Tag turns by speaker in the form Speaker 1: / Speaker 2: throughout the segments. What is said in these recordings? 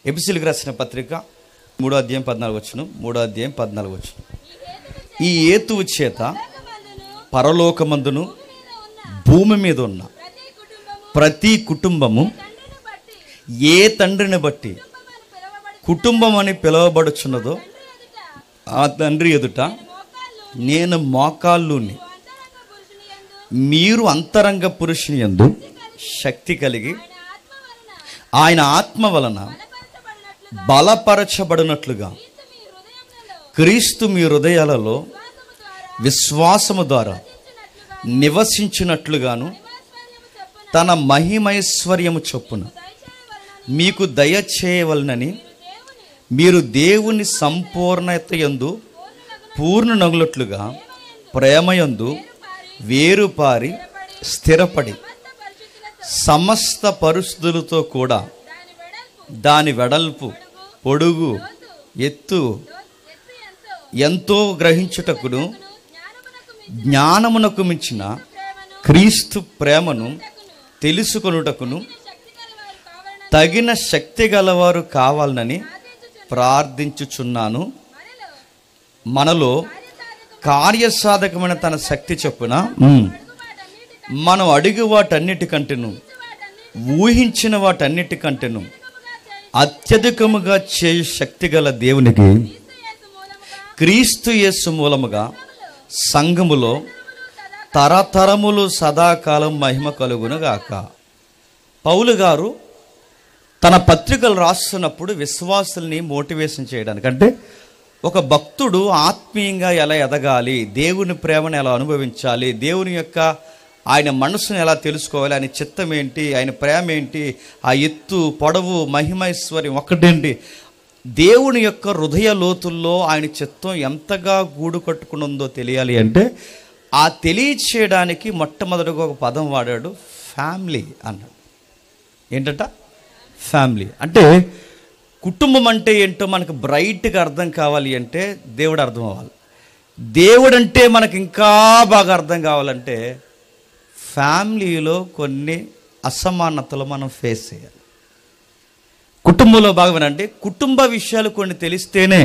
Speaker 1: ఎఫెసీయులకు రాసిన పత్రిక 3వ అధ్యాయం 14 వచనం. ఈ హేతువు చేత పరలోకమందును భూమి మీద ఉన్న ప్రతి కుటుంబము ఏ తండ్రిని బట్టి కుటుంబం అని పిలువబడుచున్నదో ఆ తండ్రి ఎదుట నేను మోకాళ్ళుని, మీరు అంతరంగ పురుషుని యందు శక్తి కలిగి ఆయన ఆత్మ వలన బలపరచబడినట్లుగా క్రీస్తు మీ హృదయాలలో విశ్వాసము ద్వారా నివసించినట్లుగాను తన మహిమైశ్వర్యము చొప్పున మీకు దయచేయవలనని మీరు దేవుని సంపూర్ణత యందు పూర్ణ నగులట్లుగా ప్రేమయందు వేరుపారి స్థిరపడి సమస్త పరిస్థితులతో కూడా దాని వెడల్పు, పొడుగు, ఎత్తు ఎంతో గ్రహించుటకును జ్ఞానమునకు మించిన క్రీస్తు ప్రేమను తెలుసుకొనుటకును తగిన శక్తి గలవారు కావాలని ప్రార్థించుచున్నాను. మనలో కార్యసాధకమైన తన శక్తి చొప్పున మనం అడిగి వాటన్నిటికంటేను ఊహించిన వాటన్నిటికంటేను అత్యధికముగా చేయు శక్తి గల దేవునికి క్రీస్తు యేసు మూలముగా సంఘములో తరతరములు సదాకాలం మహిమ కలుగునుగాక. పౌలు గారు తన పత్రికలు రాస్తున్నప్పుడు విశ్వాసుల్ని మోటివేషన్ చేయడానికి, అంటే ఒక భక్తుడు ఆత్మీయంగా ఎలా ఎదగాలి, దేవుని ప్రేమను ఎలా అనుభవించాలి, దేవుని యొక్క ఆయన మనసును ఎలా తెలుసుకోవాలి, ఆయన చిత్తం ఏంటి, ఆయన ప్రేమ ఏంటి, ఆ ఎత్తు, పొడవు, మహిమైశ్వర్యం ఒక్కటేంటి, దేవుని యొక్క హృదయ లోతుల్లో ఆయన చిత్తం ఎంతగా గూడు కట్టుకుని ఉందో తెలియాలి అంటే ఆ తెలియచేయడానికి మొట్టమొదటిగా ఒక పదం వాడాడు, ఫ్యామిలీ అన్నాడు. ఏంటట? ఫ్యామిలీ. అంటే కుటుంబం అంటే ఏంటో మనకు బ్రైట్గా అర్థం కావాలి అంటే దేవుడు అర్థం అవ్వాలి. దేవుడు అంటే మనకు ఇంకా బాగా అర్థం కావాలంటే ఫ్యామిలీలో కొన్ని అసమానతలు మనం ఫేస్ చేయాలి. కుటుంబంలో భాగమేనండి. కుటుంబ విషయాలు కొన్ని తెలిస్తేనే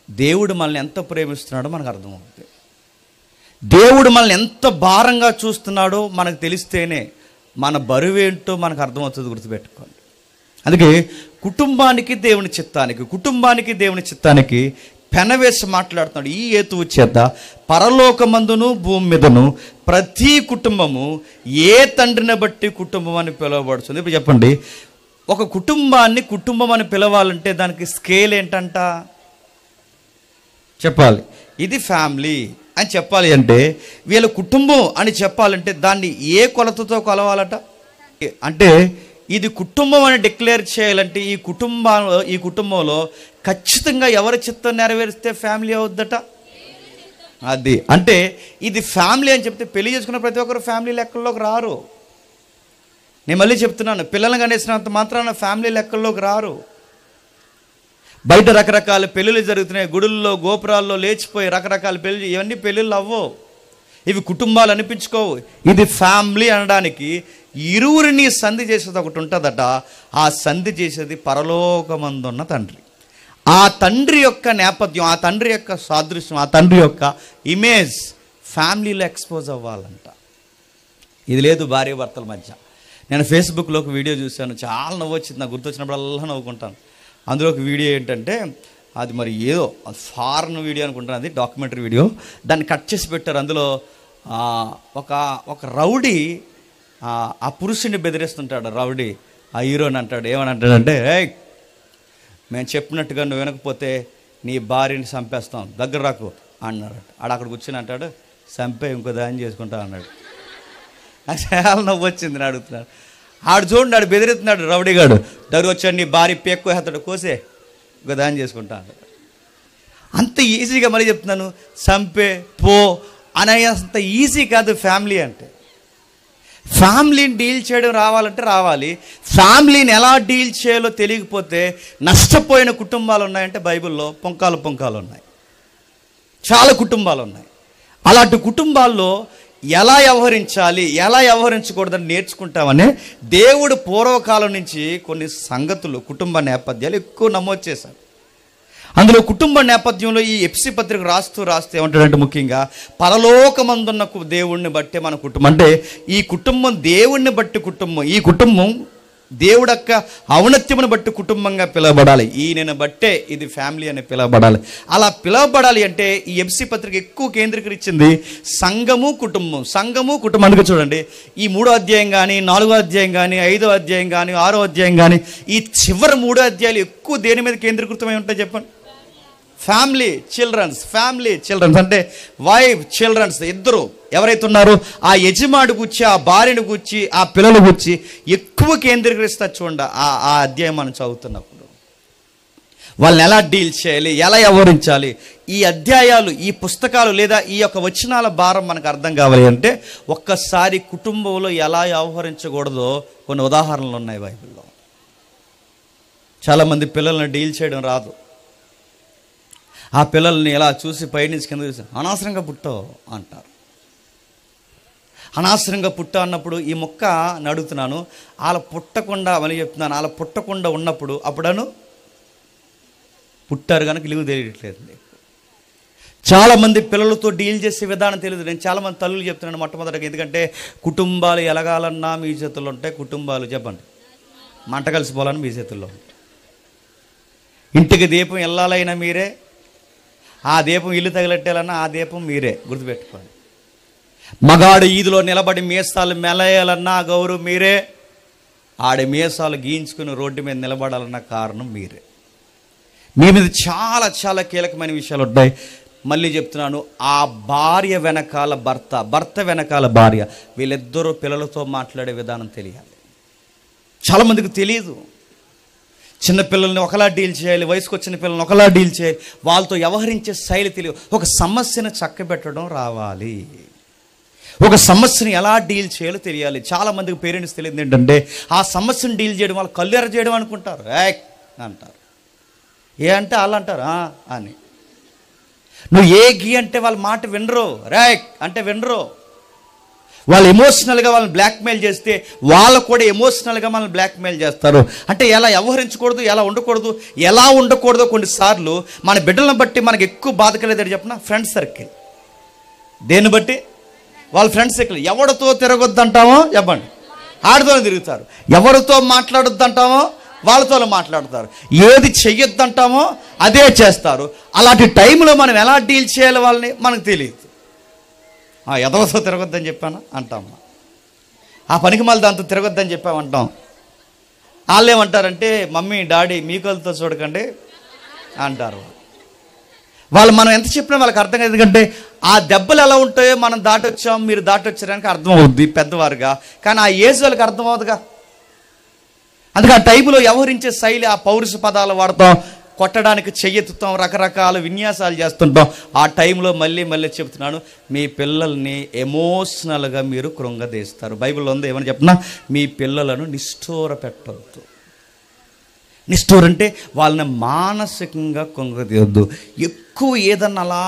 Speaker 1: దేవుడు మనల్ని ఎంత ప్రేమిస్తున్నాడో మనకు అర్థమవుతుంది. దేవుడు మనల్ని ఎంత భారంగా చూస్తున్నాడో మనకు తెలిస్తేనే మన బరువేంటో మనకు అర్థమవుతుంది. గుర్తుపెట్టుకోండి. అందుకే కుటుంబానికి దేవుని చిత్తానికి పెనవేసి మాట్లాడుతున్నాడు. ఈ హేతువు చేత పరలోకమందును భూమి మీదను ప్రతి కుటుంబము ఏ తండ్రిని బట్టి కుటుంబం అని పిలువబడుతుంది. ఇప్పుడు చెప్పండి, ఒక కుటుంబాన్ని కుటుంబం అని పిలవాలంటే దానికి స్కేల్ ఏంటంట చెప్పాలి. ఇది ఫ్యామిలీ అని చెప్పాలి అంటే, వీళ్ళ కుటుంబం అని చెప్పాలంటే దాన్ని ఏ కొలతతో కొలవాలట? అంటే ఇది కుటుంబం అని డిక్లేర్ చేయాలంటే ఈ కుటుంబంలో ఖచ్చితంగా ఎవరి చిత్తం నెరవేరిస్తే ఫ్యామిలీ అవుద్దట? అది. అంటే ఇది ఫ్యామిలీ అని చెప్తే పెళ్లి చేసుకున్న ప్రతి ఒక్కరు ఫ్యామిలీ లెక్కల్లోకి రారు. నేను మళ్ళీ చెప్తున్నాను, పిల్లలను కనేసినంత మాత్రాన ఫ్యామిలీ లెక్కల్లోకి రారు. బయట రకరకాల పెళ్ళిళ్ళు జరుగుతున్నాయి, గుడుల్లో గోపురాల్లో లేచిపోయి రకరకాల పెళ్ళి, ఇవన్నీ పెళ్ళిళ్ళు అవ్వవు, ఇవి కుటుంబాలు అనిపించుకోవు. ఇది ఫ్యామిలీ అనడానికి ఇరువురిని సంధి చేసేది ఒకటి ఉంటుందట. ఆ సంధి చేసేది పరలోకమందున్న తండ్రి. ఆ తండ్రి యొక్క నేపథ్యం, ఆ తండ్రి యొక్క సాదృశ్యం, ఆ తండ్రి యొక్క ఇమేజ్ ఫ్యామిలీలో ఎక్స్పోజ్ అవ్వాలంట. ఇది లేదు భార్య భర్తల మధ్య. నేను ఫేస్బుక్లో ఒక వీడియో చూశాను, చాలా నవ్వు వచ్చింది. నాకు గుర్తొచ్చినప్పుడల్లా నవ్వుకుంటాను. అందులో ఒక వీడియో ఏంటంటే, అది మరి ఏదో ఫారెన్ వీడియో అనుకుంటాను, అది డాక్యుమెంటరీ వీడియో. దాన్ని కట్ చేసి పెట్టారు. అందులో ఒక రౌడీ ఆ పురుషుని బెదిరిస్తుంటాడు. రౌడీ ఆ హీరోని అంటాడు, ఏమని అంటాడంటే, ఏయ్ మేము చెప్పినట్టుగా నువ్వు వినకపోతే నీ భార్యని చంపేస్తాం, దగ్గర రాకు అన్నాడు. అక్కడ కూర్చొని అంటాడు, చంపే ఇంకో దాన్ని చేసుకుంటా అన్నాడు. చాలా నవ్వు వచ్చింది. అడుగుతున్నాడు, ఆడు చూడండి, ఆడు బెదిరిస్తున్నాడు రౌడీగాడు. దగ్గర వచ్చాడు, నీ భార్య పేక్కు హెత్తడు, కోసే ఇంకో దాన్ని చేసుకుంటా అన్నాడు. అంత ఈజీగా మళ్ళీ చెప్తున్నాను, చంపే పో అనేంత ఈజీ కాదు ఫ్యామిలీ అంటే. ఫ్యామిలీని డీల్ చేయడం రావాలంటే రావాలి. ఫ్యామిలీని ఎలా డీల్ చేయాలో తెలియకపోతే నష్టపోయిన కుటుంబాలు ఉన్నాయంటే బైబిల్లో పొంకాలు ఉన్నాయి, చాలా కుటుంబాలు ఉన్నాయి. అలాంటి కుటుంబాల్లో ఎలా వ్యవహరించాలి, ఎలా వ్యవహరించకూడదని నేర్చుకుంటామని దేవుడు పూర్వకాలం నుంచి కొన్ని సంగతులు, కుటుంబ నేపథ్యాలు ఎక్కువ నమోదు చేశారు. అందులో కుటుంబ నేపథ్యంలో ఈ ఎఫ్ఎస్సీ పత్రిక రాస్తూ ఏమంటాడంటే, ముఖ్యంగా పరలోకమందున్న దేవుణ్ణి బట్టే మన కుటుంబం, అంటే ఈ కుటుంబం దేవుణ్ణి బట్టి కుటుంబం, ఈ కుటుంబం దేవుడు యొక్క ఔన్నత్యమును బట్టి కుటుంబంగా పిలువబడాలి, ఈయనను బట్టే ఇది ఫ్యామిలీ అని పిలువబడాలి. అలా పిలువబడాలి అంటే ఈ ఎఫ్ఎస్సీ పత్రిక ఎక్కువ కేంద్రీకరించింది సంఘము కుటుంబం. అందుకే చూడండి, ఈ 3వ అధ్యాయం కానీ, 4వ అధ్యాయం కానీ, 5వ అధ్యాయం కానీ, 6వ అధ్యాయం కానీ, ఈ చివరి 3 అధ్యాయాలు ఎక్కువ దేని మీద కేంద్రీకృతమై ఉంటాయి చెప్పండి? ఫ్యామిలీ చిల్డ్రన్స్ అంటే వైఫ్ చిల్డ్రన్స్ ఇద్దరు ఎవరైతే ఉన్నారో ఆ యజమాని గురించి, ఆ భార్యను గురించి, ఆ పిల్లల గురించి ఎక్కువ కేంద్రీకరిస్తారు. చూడండి ఆ అధ్యాయం మనం చదువుతున్నప్పుడు వాళ్ళని ఎలా డీల్ చేయాలి, ఎలా వ్యవహరించాలి, ఈ అధ్యాయాలు, ఈ పుస్తకాలు లేదా ఈ యొక్క వచనాల భారం మనకు అర్థం కావాలి అంటే ఒక్కసారి కుటుంబంలో ఎలా వ్యవహరించకూడదో కొన్ని ఉదాహరణలు ఉన్నాయి బైబిల్లో. చాలామంది పిల్లల్ని డీల్ చేయడం రాదు. ఆ పిల్లల్ని ఎలా చూసి పైనుంచి కింద చూసి అనవసరంగా పుట్టావు అంటారు. అనవసరంగా పుట్టా అన్నప్పుడు ఈ మొక్క నడుగుతున్నాను, అలా పుట్టకుండా అని చెప్తున్నాను, అలా పుట్టకుండా ఉన్నప్పుడు అప్పుడను పుట్టారు కనుక ఇలుగు తెలియట్లేదు. చాలామంది పిల్లలతో డీల్ చేసే విధానం తెలియదు. నేను చాలామంది తల్లులు చెప్తున్నాను మొట్టమొదటిగా, ఎందుకంటే కుటుంబాలు ఎలగాలన్నా మీ చేతుల్లో ఉంటాయి, కుటుంబాలు చెప్పండి మంట కలిసిపోవాలని మీ చేతుల్లో ఉంటాయి. ఇంటికి దీపం వెళ్ళాలైనా మీరే, ఆ దీపం ఇల్లు తగిలెట్టాలన్నా ఆ దీపం మీరే, గుర్తుపెట్టుకోండి. మగాడు ఈదులో నిలబడి మీసాలు మెలయాలన్నా గౌరవం మీరే, ఆడ మీసాలు గీయించుకుని రోడ్డు మీద నిలబడాలన్న కారణం మీరే. మీ మీద చాలా చాలా కీలకమైన విషయాలు ఉంటాయి. మళ్ళీ చెప్తున్నాను, ఆ భార్య వెనకాల భర్త వెనకాల భార్య, వీళ్ళిద్దరూ పిల్లలతో మాట్లాడే విధానం తెలియాలి. చాలామందికి తెలియదు. చిన్న పిల్లల్ని ఒకలా డీల్ చేయాలి, వయసుకు వచ్చిన పిల్లల్ని ఒకలా డీల్ చేయాలి, వాళ్ళతో వ్యవహరించే శైలి తెలియదు. ఒక సమస్యను చక్కబెట్టడం రావాలి, ఒక సమస్యను ఎలా డీల్ చేయాలో తెలియాలి. చాలామందికి పేరెంట్స్ తెలియదు ఏంటంటే, ఆ సమస్యను డీల్ చేయడం వాళ్ళు కళ్ళెర చేయడం అనుకుంటారు. అంటారు, ఏ అంటే వాళ్ళు అంటారు అని. నువ్వు ఏ గీ అంటే వాళ్ళ మాట వినరు, అంటే వినరు. వాళ్ళు ఎమోషనల్గా వాళ్ళని బ్లాక్మెయిల్ చేస్తే వాళ్ళు కూడా ఎమోషనల్గా మనల్ని బ్లాక్మెయిల్ చేస్తారు. అంటే ఎలా వ్యవహరించకూడదు, ఎలా ఉండకూడదో కొన్నిసార్లు మన బిడ్డలను బట్టి మనకు ఎక్కువ బాధ కలిగేది చెప్పిన ఫ్రెండ్ సర్కిల్. దేన్ని బట్టి? వాళ్ళ ఫ్రెండ్ సర్కిల్. ఎవరితో తిరగొద్దంటామో చెప్పండి, ఆడితోనే తిరుగుతారు. ఎవరితో మాట్లాడొద్దంటామో వాళ్ళతో మాట్లాడతారు. ఏది చెయ్యొద్దంటామో అదే చేస్తారు. అలాంటి టైంలో మనం ఎలా డీల్ చేయాలి వాళ్ళని మనకు తెలియదు. ఎదవతో తిరగొద్దని చెప్పాను అంటాము, ఆ పనికి మళ్ళీ దాంతో తిరగొద్దని చెప్పామంటాం. వాళ్ళు ఏమంటారంటే, మమ్మీ డాడీ మీకలతో చూడకండి అంటారు. వాళ్ళు మనం ఎంత చెప్పినా వాళ్ళకి అర్థం కాదు. ఎందుకంటే ఆ దెబ్బలు ఎలా ఉంటాయో మనం దాటొచ్చాం, మీరు దాటొచ్చారని అర్థం అవుద్ది పెద్దవారుగా, కానీ ఆ ఏజ్ వాళ్ళకి అర్థం అవుతుందిగా. అందుకే ఆ టైంలో వ్యవహరించే శైలి, ఆ పౌరుష పదాలు వాడతాం, కొట్టడానికి చెయ్యెత్తుతాం, రకరకాల విన్యాసాలు చేస్తుంటాం. ఆ టైంలో మళ్ళీ చెప్తున్నాను, మీ పిల్లల్ని ఎమోషనల్గా మీరు కృంగదీస్తారు. బైబిల్లో ఉంది, ఏమని చెప్పినా, మీ పిల్లలను నిష్ఠూర పెట్టొద్దు. నిష్ఠూర అంటే వాళ్ళని మానసికంగా కృంగదీయొద్దు. ఎక్కువ ఏదన్నా అలా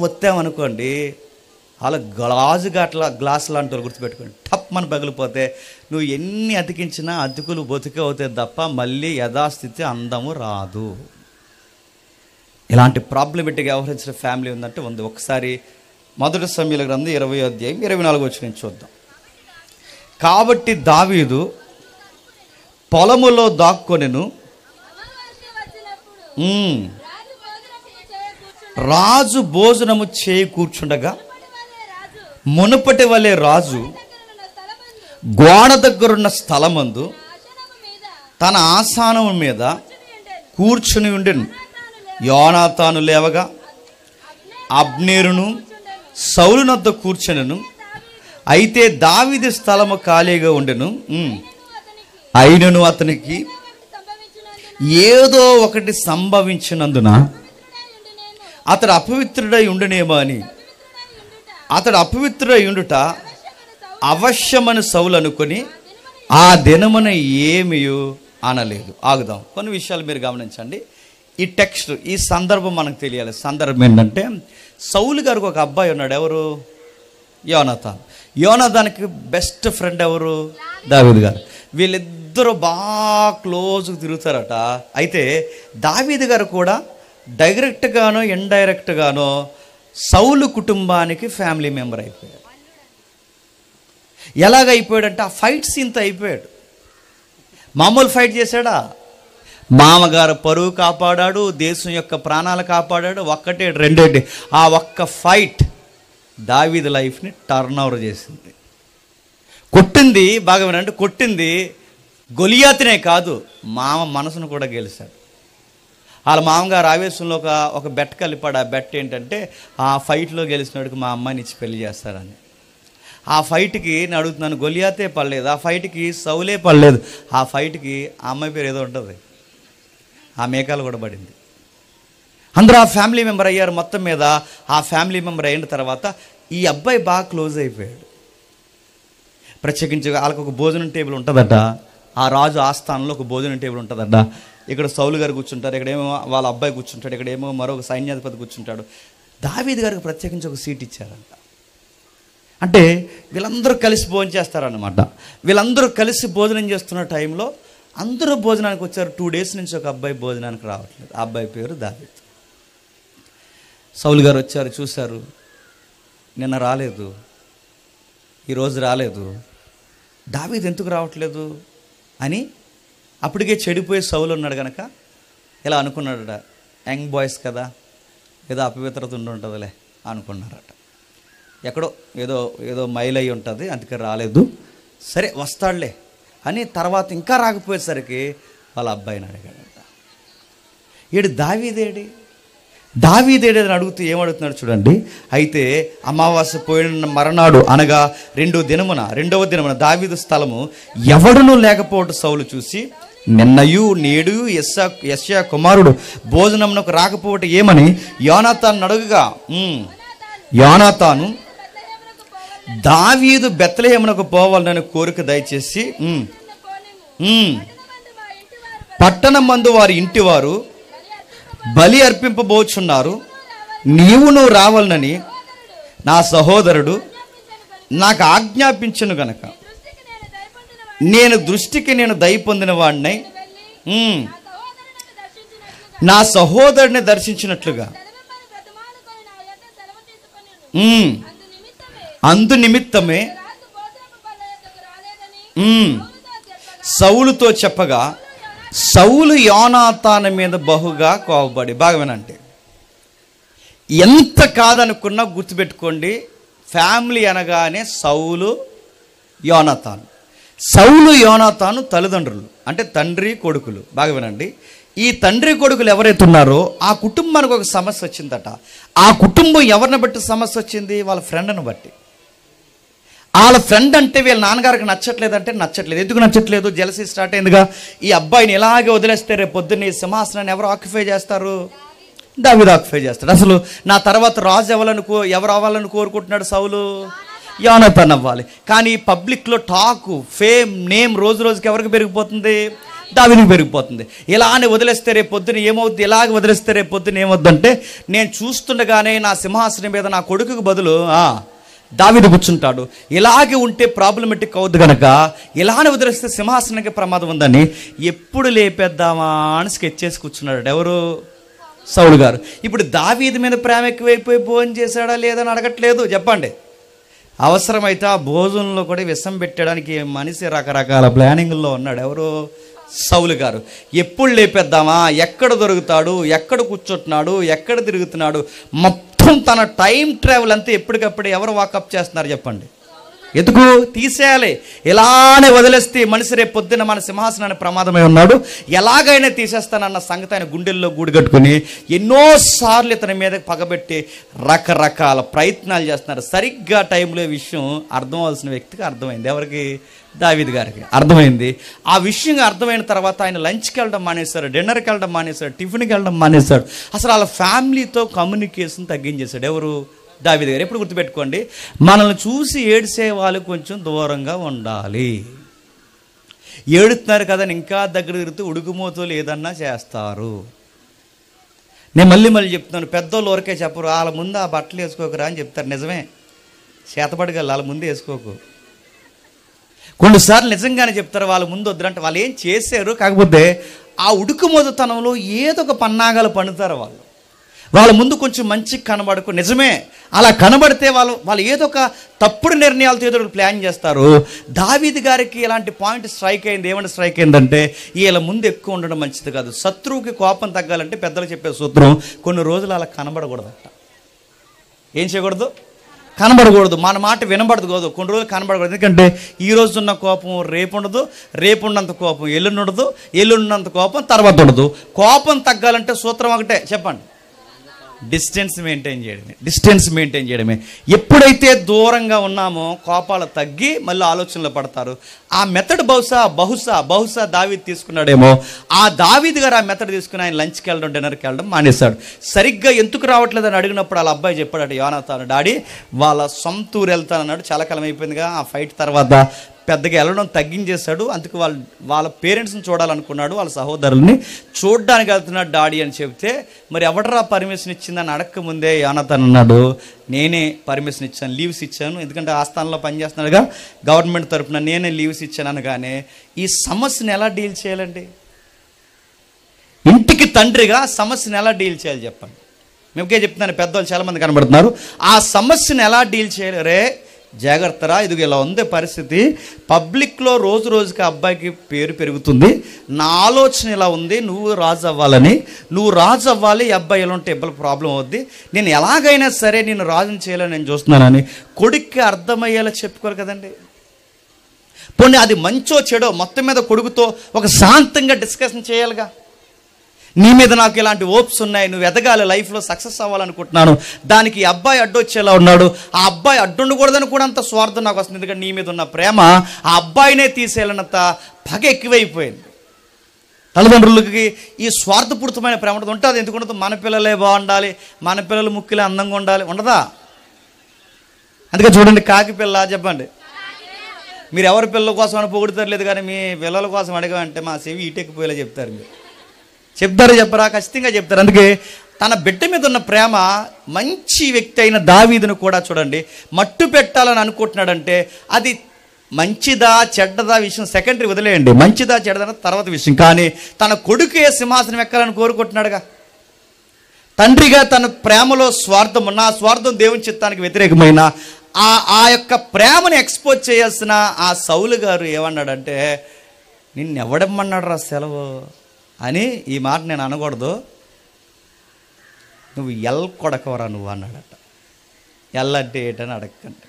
Speaker 1: వత్తామనుకోండి, అలా గ్లాస్ లాంటి వాళ్ళు గుర్తుపెట్టుకోండి, టప్ మన పగిలిపోతే నువ్వు ఎన్ని అతికించినా అతుకులు బతుకే అవుతాయి తప్ప మళ్ళీ యథాస్థితి అందము రాదు. ఇలాంటి ప్రాబ్లమెటిక్ వ్యవహరించిన ఫ్యామిలీ ఉందంటే ఉంది. ఒకసారి 1 సమూయేలు గ్రంథం 20వ అధ్యాయం 24వ వచనం చూద్దాం. కాబట్టి దావీదు పొలములో దాక్కొనెను, రాజు భోజనము చేయి కూర్చుండగా మునుపటి వలె రాజు గోడ దగ్గరున్న స్థలమందు తన ఆసనము మీద కూర్చుని ఉండెను. యోనాతాను లేవగా అబ్నేరును సౌలు నద్ద కూర్చునెను. అయితే దావీదు స్థలము ఖాళీగా ఉండెను. అయినను అతనికి ఏదో ఒకటి సంభవించినందున అతడు అపవిత్రుడై ఉండునేమో అని, అతడు అపవిత్రుడై ఉండుట అవశ్యమని సౌలు అనుకొని ఆ దినమున ఏమియో అనలేదు. ఆగుదాం. కొన్ని విషయాలు మీరు గమనించండి. ఈ టెక్స్ట్, ఈ సందర్భం మనకు తెలియాలి. సందర్భం ఏంటంటే, సౌలు గారికి ఒక అబ్బాయి ఉన్నాడు. ఎవరు? యోనాతాన్. యోనాతాన్కి బెస్ట్ ఫ్రెండ్ ఎవరు? దావీదు గారు. వీళ్ళిద్దరూ బాగా క్లోజ్గా తిరుగుతారట. అయితే దావీదు గారు కూడా డైరెక్ట్గానో ఇండైరెక్ట్గానో సౌలు కుటుంబానికి ఫ్యామిలీ మెంబర్ అయిపోయాడు. ఎలాగైపోయాడంటే ఆ ఫైట్ సీన్తో అయిపోయాడు. మామూలు ఫైట్ చేశాడా? మామగారు పరువు కాపాడాడు, దేశం యొక్క ప్రాణాలు కాపాడాడు. ఒక్కటే రెండేటి, ఆ ఒక్క ఫైట్ దావీదు లైఫ్ని టర్న్ ఓవర్ చేసింది. కొట్టింది బాగా వినండి, కొట్టింది గొలియాతునే కాదు, మామ మనసును కూడా గెలిచాడు. వాళ్ళ మామగారు ఆవేశంలో ఒక బెట్ కలిపాడు. ఆ బెట్ ఏంటంటే ఆ ఫైట్లో గెలిచినోడికి మా అమ్మాయిని ఇచ్చి పెళ్లి చేస్తాడని. ఆ ఫైట్కి నేను అడుగుతున్నాను, గొలియాతే పడలేదు, ఆ ఫైట్కి సౌలే పడలేదు, ఆ ఫైట్కి ఆ అమ్మాయి పేరు ఏదో ఉంటుంది, ఆ మేకాలు కూడా పడింది. అందరూ ఆ ఫ్యామిలీ మెంబర్ అయ్యారు. మొత్తం మీద ఆ ఫ్యామిలీ మెంబర్ అయిన తర్వాత ఈ అబ్బాయి బాగా క్లోజ్ అయిపోయాడు. ప్రత్యేకించి వాళ్ళకి ఒక భోజనం టేబుల్ ఉంటుందట, ఆ రాజు ఆస్థానంలో ఒక భోజనం టేబుల్ ఉంటుందట. ఇక్కడ సౌలు గారు కూర్చుంటారు, ఇక్కడేమో వాళ్ళ అబ్బాయి కూర్చుంటాడు, ఇక్కడేమో మరొక సైన్యాధిపతి కూర్చుంటాడు. దావీదు గారికి ప్రత్యేకించి ఒక సీట్ ఇచ్చారంట. అంటే వీళ్ళందరూ కలిసి భోజనం చేస్తారన్నమాట. వీళ్ళందరూ కలిసి భోజనం చేస్తున్న టైంలో అందరూ భోజనానికి వచ్చారు. 2 days నుంచి ఒక అబ్బాయి భోజనానికి రావట్లేదు. ఆ అబ్బాయి పేరు దావీదు. సౌలు గారు వచ్చారు, చూశారు, నిన్న రాలేదు, ఈరోజు రాలేదు, దావీదు ఎందుకు రావట్లేదు అని అప్పటికే చెడిపోయి సౌలు ఉన్నాడు కనుక ఇలా అనుకున్నాడట. యంగ్ బాయ్స్ కదా, ఏదో అపవిత్రత ఉంటుందిలే అనుకున్నారట. ఎక్కడో ఏదో ఏదో మైల్ అయి ఉంటుంది, అందుకే రాలేదు, సరే వస్తాడులే అని. తర్వాత ఇంకా రాకపోయేసరికి వాళ్ళ అబ్బాయిని అడిగాడట, ఏడు దావీదేడి అని అడుగుతూ ఏమడుగుతున్నాడు చూడండి. అయితే అమావాస్య పోయిన మరనాడు అనగా రెండవ దినమున దావీదు స్థలము ఎవడునూ లేకపోవడం సౌలు చూసి, నిన్నయు నేడు యెష్యా కుమారుడు భోజనమునకు రాకపోవటం ఏమని యోనాతాను అడుగుగా, యోనాతాను దావీదు బెత్లెహేమునకు పోవాలని కోరిక దయచేసి పట్టణమందు వారి ఇంటివారు బలి అర్పింపబోచున్నారు, నీవును రావాలని నా సహోదరుడు నాకు ఆజ్ఞాపించను గనక నేను దృష్టికి దయ పొందిన వాడినై నా సహోదరుని దర్శించినట్లుగా అందు నిమిత్తమే సౌలుతో చెప్పగా, సౌలు యోనాతాను మీద బహుగా కోపపడి, బాగా వినండి, ఎంత కాదనుకున్నా గుర్తుపెట్టుకోండి, ఫ్యామిలీ అనగానే సౌలు యోనాతాను తల్లిదండ్రులు, అంటే తండ్రి కొడుకులు. బాగా వినండి, ఈ తండ్రి కొడుకులు ఎవరైతే ఉన్నారో ఆ కుటుంబానికి ఒక సమస్య వచ్చిందట. ఆ కుటుంబం ఎవరిని బట్టి సమస్య వచ్చింది? వాళ్ళ ఫ్రెండ్ని బట్టి. వాళ్ళ ఫ్రెండ్ అంటే వీళ్ళ నాన్నగారికి నచ్చట్లేదు. ఎందుకు నచ్చట్లేదు? జెలసీ స్టార్ట్ అయిందిగా. ఈ అబ్బాయిని ఇలాగే వదిలేస్తే రేపు పొద్దున్న ఈ సింహాసనాన్ని ఎవరు ఆక్యుపై చేస్తారు? దావీదు ఆక్యుపై చేస్తాడు. అసలు నా తర్వాత రాజు ఎవరు అవ్వాలని కోరుకుంటున్నాడు సౌలు? యోనాతాను అవ్వాలి. కానీ పబ్లిక్లో టాకు, ఫేమ్, నేమ్ రోజు రోజుకి ఎవరికి పెరిగిపోతుంది? దావీదుకి పెరిగిపోతుంది. ఇలానే వదిలేస్తే రేపు పొద్దున ఏమవుద్ది? ఇలాగ వదిలేస్తే రేపు పొద్దున ఏమవుద్దంటే, నేను చూస్తుండగానే నా సింహాసనం మీద నా కొడుకుకు బదులు దావీదు కూర్చుంటాడు. ఇలాగే ఉంటే ప్రాబ్లమెటిక్ అవుద్ది కనుక ఇలానే వదిలేస్తే సింహాసనానికి ప్రమాదం ఉందని ఎప్పుడు లేపేద్దామా అని స్కెచ్ చేసి కూర్చున్నాడు. ఎవరు? సౌలు గారు. ఇప్పుడు దావీదు మీద ప్రేమ ఎక్కువైపోయి భోజనం చేశాడా లేదని అడగట్లేదు. చెప్పండి. అవసరమైతే ఆ భోజనంలో కూడా విషం పెట్టడానికి మనిషి రకరకాల ప్లానింగ్లో ఉన్నాడు. ఎవరు? సౌలు గారు. ఎప్పుడు లేపేద్దామా, ఎక్కడ దొరుకుతాడు, ఎక్కడ కూర్చుంటున్నాడు, ఎక్కడ తిరుగుతున్నాడు, మొత్తం తన టైం ట్రావెల్ అంతా ఎప్పటికప్పుడు ఎవరు వాకప్ చేస్తున్నారు చెప్పండి? ఎందుకు తీసేయాలి? ఇలానే వదిలేస్తే మనిషి రేపు పొద్దున్న మన సింహాసనాన్ని ప్రమాదమై ఉన్నాడు, ఎలాగైనా తీసేస్తానన్న సంగతి ఆయన గుండెల్లో గూడు కట్టుకుని ఎన్నోసార్లు ఇతని మీద పగబెట్టి రకరకాల ప్రయత్నాలు చేస్తున్నారు. సరిగ్గా టైంలో విషయం అర్థం అవ్వాల్సిన వ్యక్తికి అర్థమైంది. ఎవరికి? దావీదు గారికి అర్థమైంది. ఆ విషయం అర్థమైన తర్వాత ఆయన లంచ్కి వెళ్ళడం మానేశాడు, డిన్నర్కి వెళ్ళడం మానేశాడు, టిఫిన్కి వెళ్ళడం మానేశాడు. అసలు వాళ్ళ ఫ్యామిలీతో కమ్యూనికేషన్ తగ్గించేశాడు. ఎవరు? దావీదు గారు. ఎప్పుడు గుర్తుపెట్టుకోండి, మనల్ని చూసి ఏడ్చే వాళ్ళు కొంచెం దూరంగా ఉండాలి. ఏడుతున్నారు కదా ఇంకా దగ్గర తిరుగుతూ ఉడుకుమోతోలు ఏదన్నా చేస్తారు. నేను మళ్ళీ చెప్తున్నాను, పెద్దోళ్ళు ఊరికే చెప్పరు, వాళ్ళ ముందు ఆ బట్టలు వేసుకోకరా అని చెప్తారు. నిజమే, చేతపడగల వాళ్ళ ముందు వేసుకోకు. కొన్నిసార్లు నిజంగానే చెప్తారు, వాళ్ళ ముందు వద్దురంటే వాళ్ళు ఏం చేశారు, కాకపోతే ఆ ఉడుకుమోదుతనంలో ఏదో ఒక పన్నాగాలు పన్నుతారు. వాళ్ళ ముందు కొంచెం మంచి కనబడకు. నిజమే, అలా కనబడితే వాళ్ళు ఏదో ఒక తప్పుడు నిర్ణయాలతో ఏదో ప్లాన్ చేస్తారు. దావీదు గారికి ఇలాంటి పాయింట్ స్ట్రైక్ అయింది. ఏమంటే స్ట్రైక్ అయిందంటే, వీళ్ళ ముందు ఎక్కువ ఉండడం మంచిది కాదు. శత్రువుకి కోపం తగ్గాలంటే పెద్దలు చెప్పే సూత్రం, కొన్ని రోజులు అలా కనబడకూడదట. ఏం చేయకూడదు? కనబడకూడదు. మన మాట వినబడదు. కొన్ని రోజులు కనబడకూడదు. ఎందుకంటే ఈ రోజు ఉన్న కోపం రేపు ఉండదు, రేపు ఉన్నంత కోపం ఎల్లుండి ఉండదు, ఎల్లుండినంత కోపం తర్వాత ఉండదు. కోపం తగ్గాలంటే సూత్రం ఒకటే, చెప్పండి, డిస్టెన్స్ మెయింటైన్ చేయడమే. ఎప్పుడైతే దూరంగా ఉన్నామో కోపాలు తగ్గి మళ్ళీ ఆలోచనలో పడతారు. ఆ మెథడ్ బహుశా దావీదు తీసుకున్నాడేమో. ఆ దావీదు గారు ఆ మెథడ్ తీసుకుని ఆయన లంచ్కి వెళ్ళడం, డిన్నర్కి వెళ్ళడం మానేశాడు. సరిగ్గా ఎందుకు రావట్లేదని అడిగినప్పుడు వాళ్ళ అబ్బాయి చెప్పాడట, యోనాతాను, డాడీ వాళ్ళ సొంత ఊరు వెళ్తానన్నాడు. చాలా కాలం అయిపోయిందిగా. ఆ ఫైట్ తర్వాత పెద్దగా వెళ్ళడం తగ్గించేశాడు. అందుకు వాళ్ళ పేరెంట్స్ని చూడాలనుకున్నాడు, వాళ్ళ సహోదరుల్ని చూడడానికి వెళ్తున్నాడు డాడీ అని చెప్తే, మరి ఎవడరా పర్మిషన్ ఇచ్చిందని అడక్క ముందే యోనాతాన్ అన్నాడు, నేనే పర్మిషన్ ఇచ్చాను, లీవ్స్ ఇచ్చాను. ఎందుకంటే ఆస్థానంలో పనిచేస్తున్నాడుగా, గవర్నమెంట్ తరఫున నేనే లీవ్స్ ఇచ్చాను అనగానే ఈ సమస్యను ఎలా డీల్ చేయాలండి? ఇంటికి తండ్రిగా సమస్యను ఎలా డీల్ చేయాలి చెప్పండి. మేమకే చెప్తున్నాను, పెద్దవాళ్ళు చాలామంది కనబడుతున్నారు. ఆ సమస్యను ఎలా డీల్ చేయాలి? రే జాగ్రత్తరా, ఇది ఇలా ఉంది పరిస్థితి, పబ్లిక్లో రోజు రోజుకి అబ్బాయికి పేరు పెరుగుతుంది, నా ఆలోచన ఇలా ఉంది, నువ్వు రాజు అవ్వాలి, ఈ అబ్బాయి ఎలా ఉంటే ఇబ్బంది ప్రాబ్లం అవుద్ది, నేను ఎలాగైనా సరే నేను రాజుని చేయాలని నేను చూస్తున్నానని కొడుక్కి అర్థమయ్యేలా చెప్పుకోరు కదండి. పోనీ అది మంచో చెడో మొత్తం మీద కొడుకుతో ఒక శాంతంగా డిస్కషన్ చేయాలిగా. నీ మీద నాకు ఇలాంటి హోప్స్ ఉన్నాయి, నువ్వు ఎదగాలి, లైఫ్లో సక్సెస్ అవ్వాలనుకుంటున్నాను, దానికి ఈ అబ్బాయి అడ్డొచ్చేలా ఉన్నాడు, ఆ అబ్బాయి అడ్డుండకూడదని కూడా అంత స్వార్థం నాకు వస్తుంది. ఎందుకంటే నీ మీద ఉన్న ప్రేమ ఆ అబ్బాయినే తీసేయాలన్నంత పగ ఎక్కువైపోయింది. తల్లిదండ్రులకి ఈ స్వార్థపూరితమైన ప్రేమ ఉంటుంది. ఎందుకుంటుంది? మన పిల్లలే బాగుండాలి, మన పిల్లలు ముక్కిలే అందంగా ఉండాలి, ఉండదా? అందుకే చూడండి, కాకి పిల్ల చెప్పండి, మీరు ఎవరి పిల్లల కోసం అని పొగుడుతారు, లేదు కానీ మీ పిల్లల కోసం అడగమంటే మా చెవి ఈటెక్కిపోయేలా చెప్తారు. మీరు చెప్పరా? ఖచ్చితంగా చెప్తారు. అందుకే తన బిడ్డ మీద ఉన్న ప్రేమ, మంచి వ్యక్తి అయిన దావీదును కూడా చూడండి మట్టు పెట్టాలని అనుకుంటున్నాడంటే అది మంచిదా చెడ్డదా విషయం సెకండరీ, వదిలేయండి. మంచిదా చెడ్డదా తర్వాత విషయం. కానీ తన కొడుకే సింహాసనం ఎక్కాలని కోరుకుంటున్నాడుగా. తండ్రిగా తన ప్రేమలో స్వార్థం ఉన్న, ఆ స్వార్థం దేవుని చిత్తానికి వ్యతిరేకమైన ఆ యొక్క ప్రేమను ఎక్స్పోజ్ చేయాల్సిన ఆ సౌలు గారు ఏమన్నాడంటే, నిన్నెవడమ్మన్నాడు రా సెలవు అని ఈ మాట నేను అనకూడదు, నువ్వు కొడకవరా నువ్వు అన్నాడట. అంటే ఏంటని అడగండి,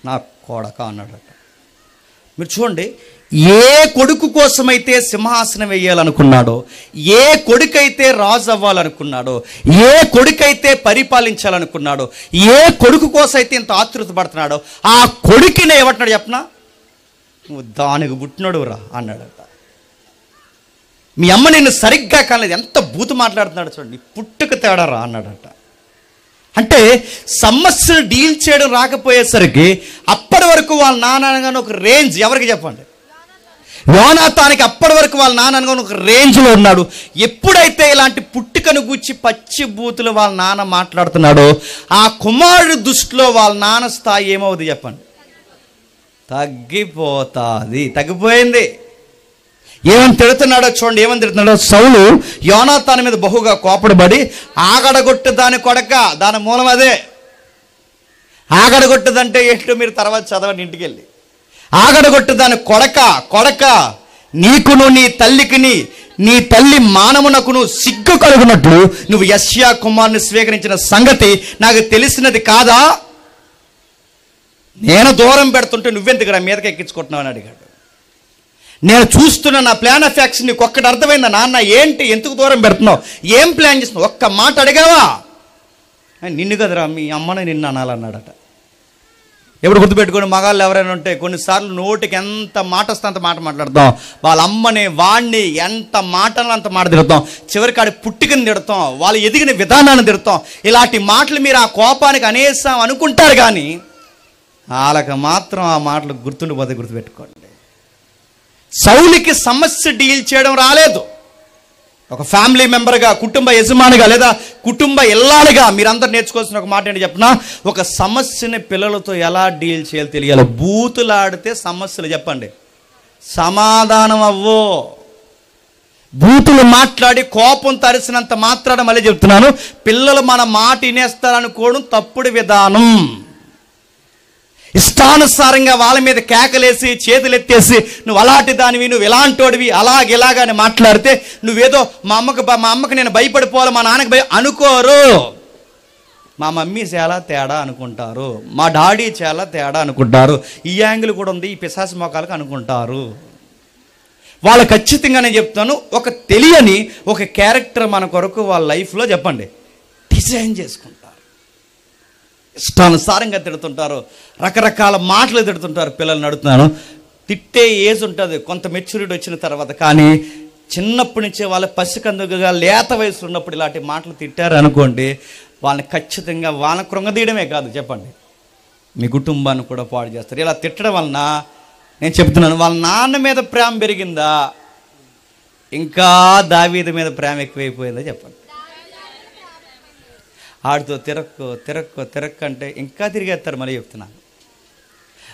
Speaker 1: నా కొడక అన్నాడట. మీరు చూడండి, ఏ కొడుకు కోసమైతే సింహాసనం వేయాలనుకున్నాడో, ఏ కొడుకైతే రాజు అవ్వాలనుకున్నాడో, ఏ కొడుకైతే పరిపాలించాలనుకున్నాడో, ఏ కొడుకు కోసం అయితే ఇంత ఆతృత పడుతున్నాడో, ఆ కొడుకునే ఏమంటున్నాడు చెప్పనా, నువ్వు దానికి పుట్టినోడు రా అన్నాడట. మీ అమ్మ నిన్ను సరిగ్గా కాలేదు, ఎంత బూతు మాట్లాడుతున్నాడు చూడండి, పుట్టుక తేడా రా అన్నాడట. అంటే సమస్యను డీల్ చేయడం రాకపోయేసరికి అప్పటి వరకు వాళ్ళ నాన్నగానే ఒక రేంజ్, ఎవరికి చెప్పండి, యోనాతానికి అప్పటి వరకు వాళ్ళ నాన్నగానే ఒక రేంజ్లో ఉన్నాడు. ఎప్పుడైతే ఇలాంటి పుట్టుకను గూర్చి పచ్చి బూతులు వాళ్ళ నాన్న మాట్లాడుతున్నాడో, ఆ కుమారుడు దృష్టిలో వాళ్ళ నాన్న స్థాయి ఏమవుతుంది చెప్పండి, తగ్గిపోయింది. ఏమని తిడుతున్నాడో చూడండి, ఏమని తిడుతున్నాడో. సౌలు యోనాతాను మీద బహుగా కోపడబడి, ఆగడగొట్టు దాని కొడక, దాని మూలం అదే. ఆగడగొట్టుదంటే ఏంటో మీరు తర్వాత చదవండి ఇంటికి వెళ్ళి. ఆగడగొట్టు దాని కొడక, నీకును నీ తల్లికిని నీ తల్లి మానమునకును సిగ్గు కలుగునట్లు నువ్వు యెష్యా కుమారుని స్వీకరించిన సంగతి నాకు తెలిసినది కాదా? నేను దూరం పెడుతుంటే నువ్వెందుకు మీదకి ఎక్కించుకుంటున్నావు అని అడిగాడు. నేను చూస్తున్న నా ప్లాన్ ఆఫ్ యాక్షన్ నీకు ఒక్కటి అర్థమైందా నాన్న? ఏంటి, ఎందుకు దూరం పెడుతున్నావు, ఏం ప్లాన్ చేస్తున్నావు, ఒక్క మాట అడిగావా? నిన్ను కదరా మీ అమ్మని నిన్ను అనాలన్నాడట. ఎప్పుడు గుర్తుపెట్టుకోండి, మగాళ్ళు ఎవరైనా ఉంటే కొన్నిసార్లు నోటికి ఎంత మాట వస్తే అంత మాట మాట్లాడతాం. వాళ్ళ అమ్మని వాడిని ఎంత మాటలు అంత మాట తిడతాం. చివరికి ఆడి పుట్టికని తిడతాం, వాళ్ళు ఎదిగిన విధానాన్ని తిడతాం. ఇలాంటి మాటలు మీరు ఆ కోపానికి అనేసాం అనుకుంటారు, కానీ వాళ్ళకి మాత్రం ఆ మాటలు గుర్తుండిపోతే గుర్తుపెట్టుకోండి. సౌలుకి సమస్య డీల్ చేయడం రాలేదు. ఒక ఫ్యామిలీ మెంబర్గా, కుటుంబ యజమానిగా లేదా కుటుంబ ఇల్లాలుగా మీరందరూ నేర్చుకోవాల్సిన ఒక మాట ఏంటి చెప్పనా, ఒక సమస్యని పిల్లలతో ఎలా డీల్ చేయాలో తెలియాలి. బూతులాడితే సమస్యలు చెప్పండి సమాధానం అవ్వో. బూతులు మాట్లాడి కోపం తరిసినంత మాత్రాన మళ్ళీ చెప్తున్నాను, పిల్లలు మన మాట వినేస్తారనుకోవడం తప్పుడు విధానం. ఇష్టానుసారంగా వాళ్ళ మీద కేకలేసి చేతులు ఎత్తేసి నువ్వు అలాంటి దానివి, నువ్వు ఇలాంటోడివి, ఇలాగని మాట్లాడితే నువ్వేదో మా అమ్మకి నేను భయపడిపోవాలి, మా నాన్నకి అనుకోరు. మా మమ్మీ చాలా తేడా అనుకుంటారు, మా డాడీ చాలా తేడా అనుకుంటారు, ఈ యాంగిల్ కూడా ఉంది, ఈ పిశాసి మొక్కలకు అనుకుంటారు. వాళ్ళు ఖచ్చితంగా నేను చెప్తాను, ఒక తెలియని ఒక క్యారెక్టర్ మన కొరకు వాళ్ళ లైఫ్లో చెప్పండి డిజైన్ చేసుకుంటారు. ఇష్టానుసారంగా తిడుతుంటారు, రకరకాల మాటలు తిడుతుంటారు. పిల్లల్ని అడుగుతున్నాను, తిట్టే ఏజ్ ఉంటుంది కొంత మెచ్యూరిటీ వచ్చిన తర్వాత, కానీ చిన్నప్పటి నుంచే వాళ్ళ పసికందుగా లేత వయసు ఉన్నప్పుడు ఇలాంటి మాటలు తిట్టారు అనుకోండి, వాళ్ళని ఖచ్చితంగా వాళ్ళని కృంగదీయడమే కాదు చెప్పండి, మీ కుటుంబాన్ని కూడా పాడు చేస్తారు. ఇలా తిట్టడం వలన నేను చెప్తున్నాను, వాళ్ళ నాన్న మీద ప్రేమ పెరిగిందా, ఇంకా దావీదు మీద ప్రేమ ఎక్కువైపోయిందా చెప్పండి. ఆడితో తిరక్కు అంటే ఇంకా తిరిగేస్తారు. మళ్ళీ చెప్తున్నాను,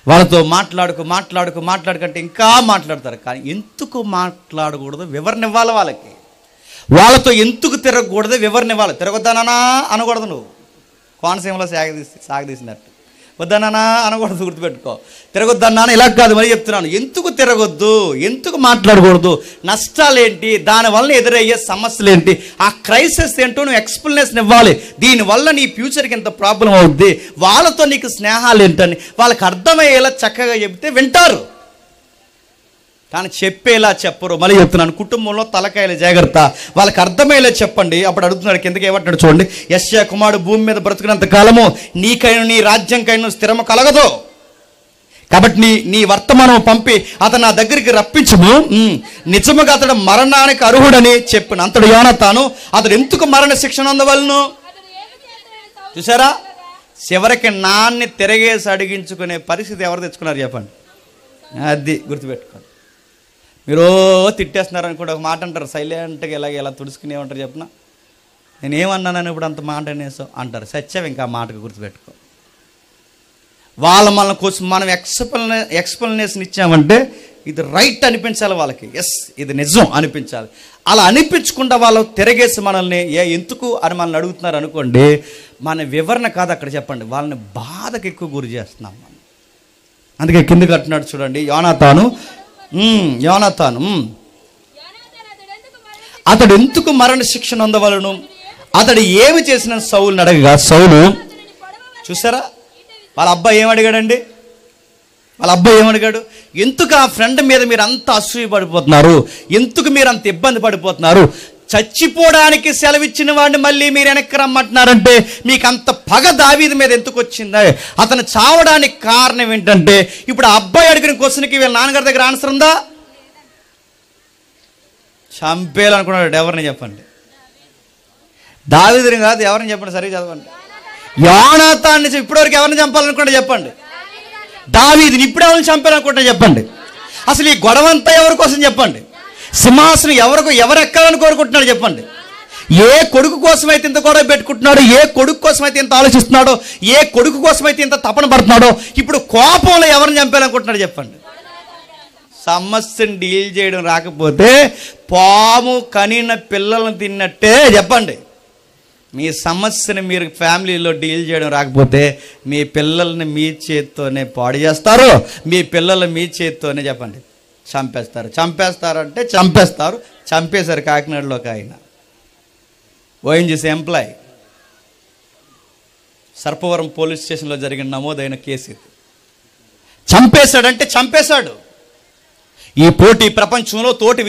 Speaker 1: వాళ్ళతో మాట్లాడుకంటే ఇంకా మాట్లాడతారు. కానీ ఎందుకు మాట్లాడకూడదు వివరణ ఇవ్వాలి వాళ్ళకి. వాళ్ళతో ఎందుకు తిరగకూడదు వివరణ ఇవ్వాలి. తిరగొద్దానా అనకూడదు, నువ్వు కోనసీమలో సాగదీసినట్టు వద్దన్నా అనకూడదు, గుర్తుపెట్టుకో. తిరగొద్దన్నా ఇలా కాదు, మరి చెప్తున్నాను, ఎందుకు తిరగొద్దు, ఎందుకు మాట్లాడకూడదు, నష్టాలేంటి, దానివల్ల ఎదురయ్యే సమస్యలు ఏంటి, ఆ క్రైసిస్ ఏంటో నువ్వు ఎక్స్ప్లెనేషన్ ఇవ్వాలి. దీనివల్ల నీ ఫ్యూచర్కి ఎంత ప్రాబ్లం అవుద్ది, వాళ్ళతో నీకు స్నేహాలు ఏంటని వాళ్ళకి అర్థమయ్యేలా చక్కగా చెప్తే వింటారు. కానీ చెప్పేలా చెప్పరు. మళ్ళీ చెప్తున్నాను, కుటుంబంలో తలకాయల జాగ్రత్త, వాళ్ళకి అర్థమయ్యేలా చెప్పండి. అప్పుడు అడుగుతున్నాడు కిందకి ఏమంటున్నాడు చూడండి, యెషయా కుమారుడు భూమి మీద బ్రతుకున్నంత కాలము నీకైనా నీ రాజ్యంకైనా స్థిరము కలగదు, కాబట్టి నీ వర్తమానం పంపి అతను నా దగ్గరికి రప్పించుము, నిజముగా అతడు మరణానికి అర్హుడని చెప్పిన అంతడు యోనాతాను అతడు ఎందుకు మరణ శిక్షణ అందవలను. చూసారా, చివరికి నాన్ని తిరగేసి అడిగించుకునే పరిస్థితి ఎవరు తెచ్చుకున్నారు చెప్పండి. అది గుర్తుపెట్టుకోండి. మీరు తిట్టేస్తున్నారు అనుకోండి, ఒక మాట అంటారు సైలెంట్గా ఇలా తుడుచుకునే ఉంటారు. చెప్పిన నేనేమన్నానని ఇప్పుడు అంత మాట అనేసో అంటారు. సత్యం ఇంకా మాటకు గుర్తుపెట్టుకో. మన కోసం మనం ఎక్స్ప్లెనేషన్ ఇచ్చామంటే ఇది రైట్ అనిపించాలి వాళ్ళకి, ఎస్ ఇది నిజం అనిపించాలి. అలా అనిపించకుండా వాళ్ళు తిరగేసి మనల్ని ఎందుకు అని మనల్ని అడుగుతున్నారు అనుకోండి, మన వివరణ కాదు అక్కడ చెప్పండి, వాళ్ళని బాధకు ఎక్కువ గురి చేస్తున్నాం మనం. అందుకే కిందకి అంటున్నాడు చూడండి, యోనాతాను అతడు ఎందుకు మరణ శిక్షణ అందవలను, అతడు ఏమి చేసిన సౌలుని అడగగా సౌలు చూసారా వాళ్ళ అబ్బాయి ఏమడిగాడండి, వాళ్ళ అబ్బాయి ఏమడిగాడు, ఎందుకు ఆ ఫ్రెండ్ మీద మీరు అంత అసూయ పడిపోతున్నారు, ఎందుకు మీరు అంత ఇబ్బంది పడిపోతున్నారు, చచ్చిపోవడానికి సెలవిచ్చిన వాడిని మళ్ళీ మీరు వెనక్కి రమ్మంటున్నారంటే మీకు అంత పగ దావీదు మీద ఎందుకు వచ్చిందా, అతను చావడానికి కారణం ఏంటంటే ఇప్పుడు ఆ అబ్బాయి అడిగిన క్వశ్చన్కి వీళ్ళ నాన్నగారి దగ్గర ఆన్సర్ ఉందా, చంపేయాలనుకున్నాడు. ఎవరిని చెప్పండి, దావీదుని కాదు, ఎవరిని చెప్పండి, సరిగ్గా చదవండి. యోనాతాన్ని ఇప్పటివరకు ఎవరిని చంపాలనుకుంటే చెప్పండి, దావీదుని ఇప్పుడు ఎవరిని చంపాలనుకుంటే చెప్పండి. అసలు ఈ గొడవంతా ఎవరి కోసం చెప్పండి, సింహాసనం ఎవరు ఎక్కాలని కోరుకుంటున్నాడు చెప్పండి. ఏ కొడుకు కోసమైతే ఇంత గొడవ పెట్టుకుంటున్నాడో, ఏ కొడుకు కోసమైతే ఇంత ఆలోచిస్తున్నాడో, ఏ కొడుకు కోసమైతే ఇంత తపన పడుతున్నాడో, ఇప్పుడు కోపంలో ఎవరిని చంపాలనుకుంటున్నాడు చెప్పండి. సమస్యను డీల్ చేయడం రాకపోతే పాము కనిన పిల్లలను తిన్నట్టే చెప్పండి. మీ సమస్యని మీరు ఫ్యామిలీలో డీల్ చేయడం రాకపోతే మీ పిల్లల్ని మీ చేత్తోనే పాడు చేస్తారు, మీ పిల్లలు మీ చేత్తోనే చెప్పండి చంపేస్తారంటే చంపేస్తారు. చంపేశారు కాకినాడలోకి ఆయన ఓఎన్జీసీ ఎంప్లాయ్, సర్పవరం పోలీస్ స్టేషన్లో జరిగిన నమోదైన కేసు ఇది. చంపేశాడంటే చంపేశాడు. ఈ పోటీ ప్రపంచంలో తోటి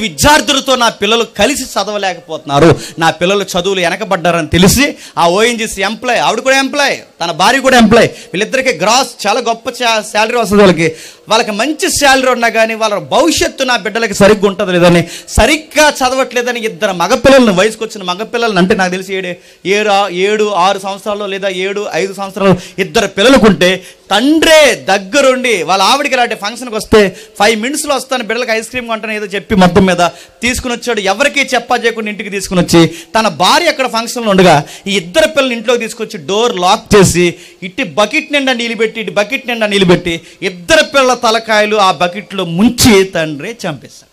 Speaker 1: విద్యార్థులతో నా పిల్లలు కలిసి చదవలేకపోతున్నారు, నా పిల్లలు చదువులు వెనకబడ్డారని తెలిసి ఆ ఓఎన్జీసీ ఎంప్లాయ్, ఆవిడ కూడా ఎంప్లాయ్, తన భార్య కూడా ఎంప్లాయ్, వీళ్ళిద్దరికి గ్రాస్ చాలా గొప్ప శాలరీ వస్తుంది వాళ్ళకి. వాళ్ళకి మంచి శాలరీ ఉన్నా కానీ వాళ్ళ భవిష్యత్తు నా బిడ్డలకి సరిగ్గా ఉంటుంది లేదని, సరిగ్గా చదవట్లేదని ఇద్దరు మగపిల్లలను, వయసుకు వచ్చిన మగపిల్లలను, అంటే నాకు తెలిసి 7-6 సంవత్సరాలు లేదా 7-5 సంవత్సరాలు ఇద్దరు పిల్లలకుంటే తండ్రే దగ్గరుండి వాళ్ళ ఆవిడికి ఇలాంటి ఫంక్షన్కి వస్తే 5 మినిట్స్లో వస్తాను బిడ్డలకు ఐస్ క్రీమ్ కొంటాను ఏదో చెప్పి మొత్తం మీద తీసుకుని వచ్చాడు. ఎవరికీ చెప్పా చేయకుండా ఇంటికి తీసుకుని వచ్చి తన భార్య అక్కడ ఫంక్షన్లో ఉండగా ఈ ఇద్దరు పిల్లలు ఇంట్లోకి తీసుకొచ్చి డోర్ లాక్ చేసి ఇటు బకెట్ నిండా నీళ్ళు పెట్టి ఇద్దరు పిల్లల తలకాయలు ఆ బకెట్లో ముంచి తండ్రి చంపేశాడు.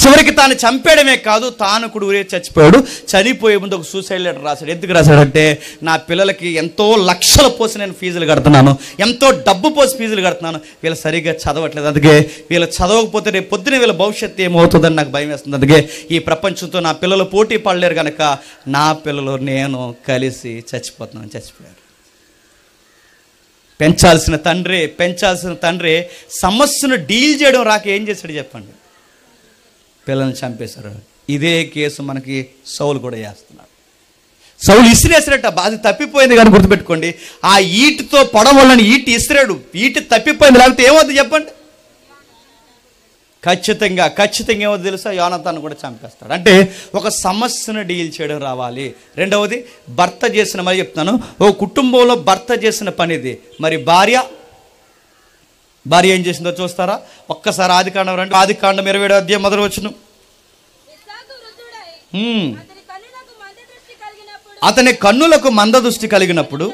Speaker 1: చివరికి తాను చంపేయడమే కాదు, తాను కూడా ఊరే చచ్చిపోయాడు. చనిపోయే ముందు ఒక సూసైడ్ లెటర్ రాశాడు. ఎందుకు రాశాడంటే, నా పిల్లలకి ఎంతో లక్షలు పోసి నేను ఫీజులు కడుతున్నాను, ఎంతో డబ్బు పోసి ఫీజులు కడుతున్నాను, వీళ్ళు సరిగ్గా చదవట్లేదు, అందుకే వీళ్ళు చదవకపోతే రేపు పొద్దున వీళ్ళ భవిష్యత్తు ఏమవుతుందని నాకు భయం వేస్తుంది. అందుకే ఈ ప్రపంచంతో నా పిల్లలు పోటీ పడలేరు కనుక నా పిల్లలు నేను కలిసి చచ్చిపోయారు. పెంచాల్సిన తండ్రి సమస్యను డీల్ చేయడం రాక ఏం చేశాడు చెప్పండి? పిల్లల్ని చంపేశారు. ఇదే కేసు మనకి సౌలు కూడా చేస్తున్నాడు. సౌలు ఇసిరేసినట్ట అది తప్పిపోయింది కానీ గుర్తుపెట్టుకోండి, ఆ ఈటితో పొడవలని ఈటి ఇసిరాడు, ఈటి తప్పిపోయింది, లేకపోతే ఏమవుతుంది చెప్పండి? ఖచ్చితంగా ఏమవుతుంది తెలుసా? యోనాతాను కూడా చంపేస్తాడు. అంటే ఒక సమస్యను డీల్ చేయడం రావాలి. రెండవది భర్త చేసిన, మరి చెప్తాను, ఓ కుటుంబంలో భర్త చేసిన పనిది. మరి భార్య ఏం చేసిందో చూస్తారా? ఒక్కసారి ఆదికాండం 27వ అధ్యాయం మొదటి వచనం. అతని కన్నులకు మందదృష్టి కలిగినప్పుడు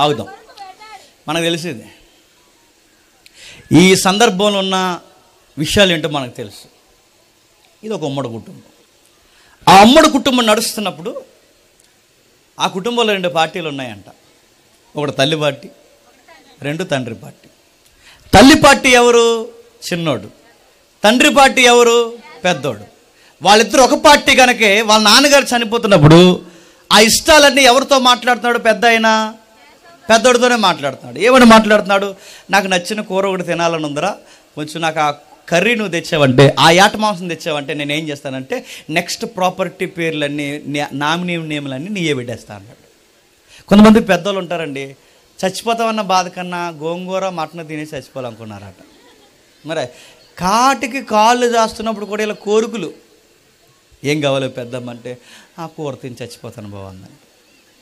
Speaker 1: ఆగుదాం. మనకు తెలిసింది ఈ సందర్భంలో ఉన్న విషయాలు ఏంటో మనకు తెలుసు. ఇది ఒక ఉమ్మడి కుటుంబం. ఆ ఉమ్మడి కుటుంబం నడుస్తున్నప్పుడు ఆ కుటుంబంలో 2 పార్టీలు ఉన్నాయంట. ఒకటి తల్లి పార్టీ, 2 తండ్రి పార్టీ. తల్లి పార్టీ ఎవరు? చిన్నోడు. తండ్రి పార్టీ ఎవరు? పెద్దోడు. వాళ్ళిద్దరు ఒక పార్టీ కనుకే వాళ్ళ నాన్నగారు చనిపోతున్నప్పుడు ఆ ఇష్టాలన్నీ ఎవరితో మాట్లాడుతున్నాడు? పెద్దోడితోనే మాట్లాడుతున్నాడు. ఏమని మాట్లాడుతున్నాడు? నాకు నచ్చిన కూర ఒకటి తినాలని ఉందిరా, కొంచెం నాకు ఆ కర్రీ నువ్వు తెచ్చావంటే, ఆ యాట మాంసం తెచ్చావంటే నేను ఏం చేస్తానంటే నెక్స్ట్ ప్రాపర్టీ పేర్లన్నీ, నామినీ నేములన్నీ నీయే పెట్టేస్తా అన్నాడు. కొంతమంది పెద్దోళ్ళు ఉంటారండి, చచ్చిపోతామన్న బాధ కన్నా గోంగూర మటన్ తినేసి చచ్చిపోవాలనుకున్నారట. మరి కాటికి కాళ్ళు చేస్తున్నప్పుడు కూడా ఇలా కోరికలు, ఏం కావాలి పెద్దమ్మంటే ఆ కూర తిని చచ్చిపోతాను బాగుందని.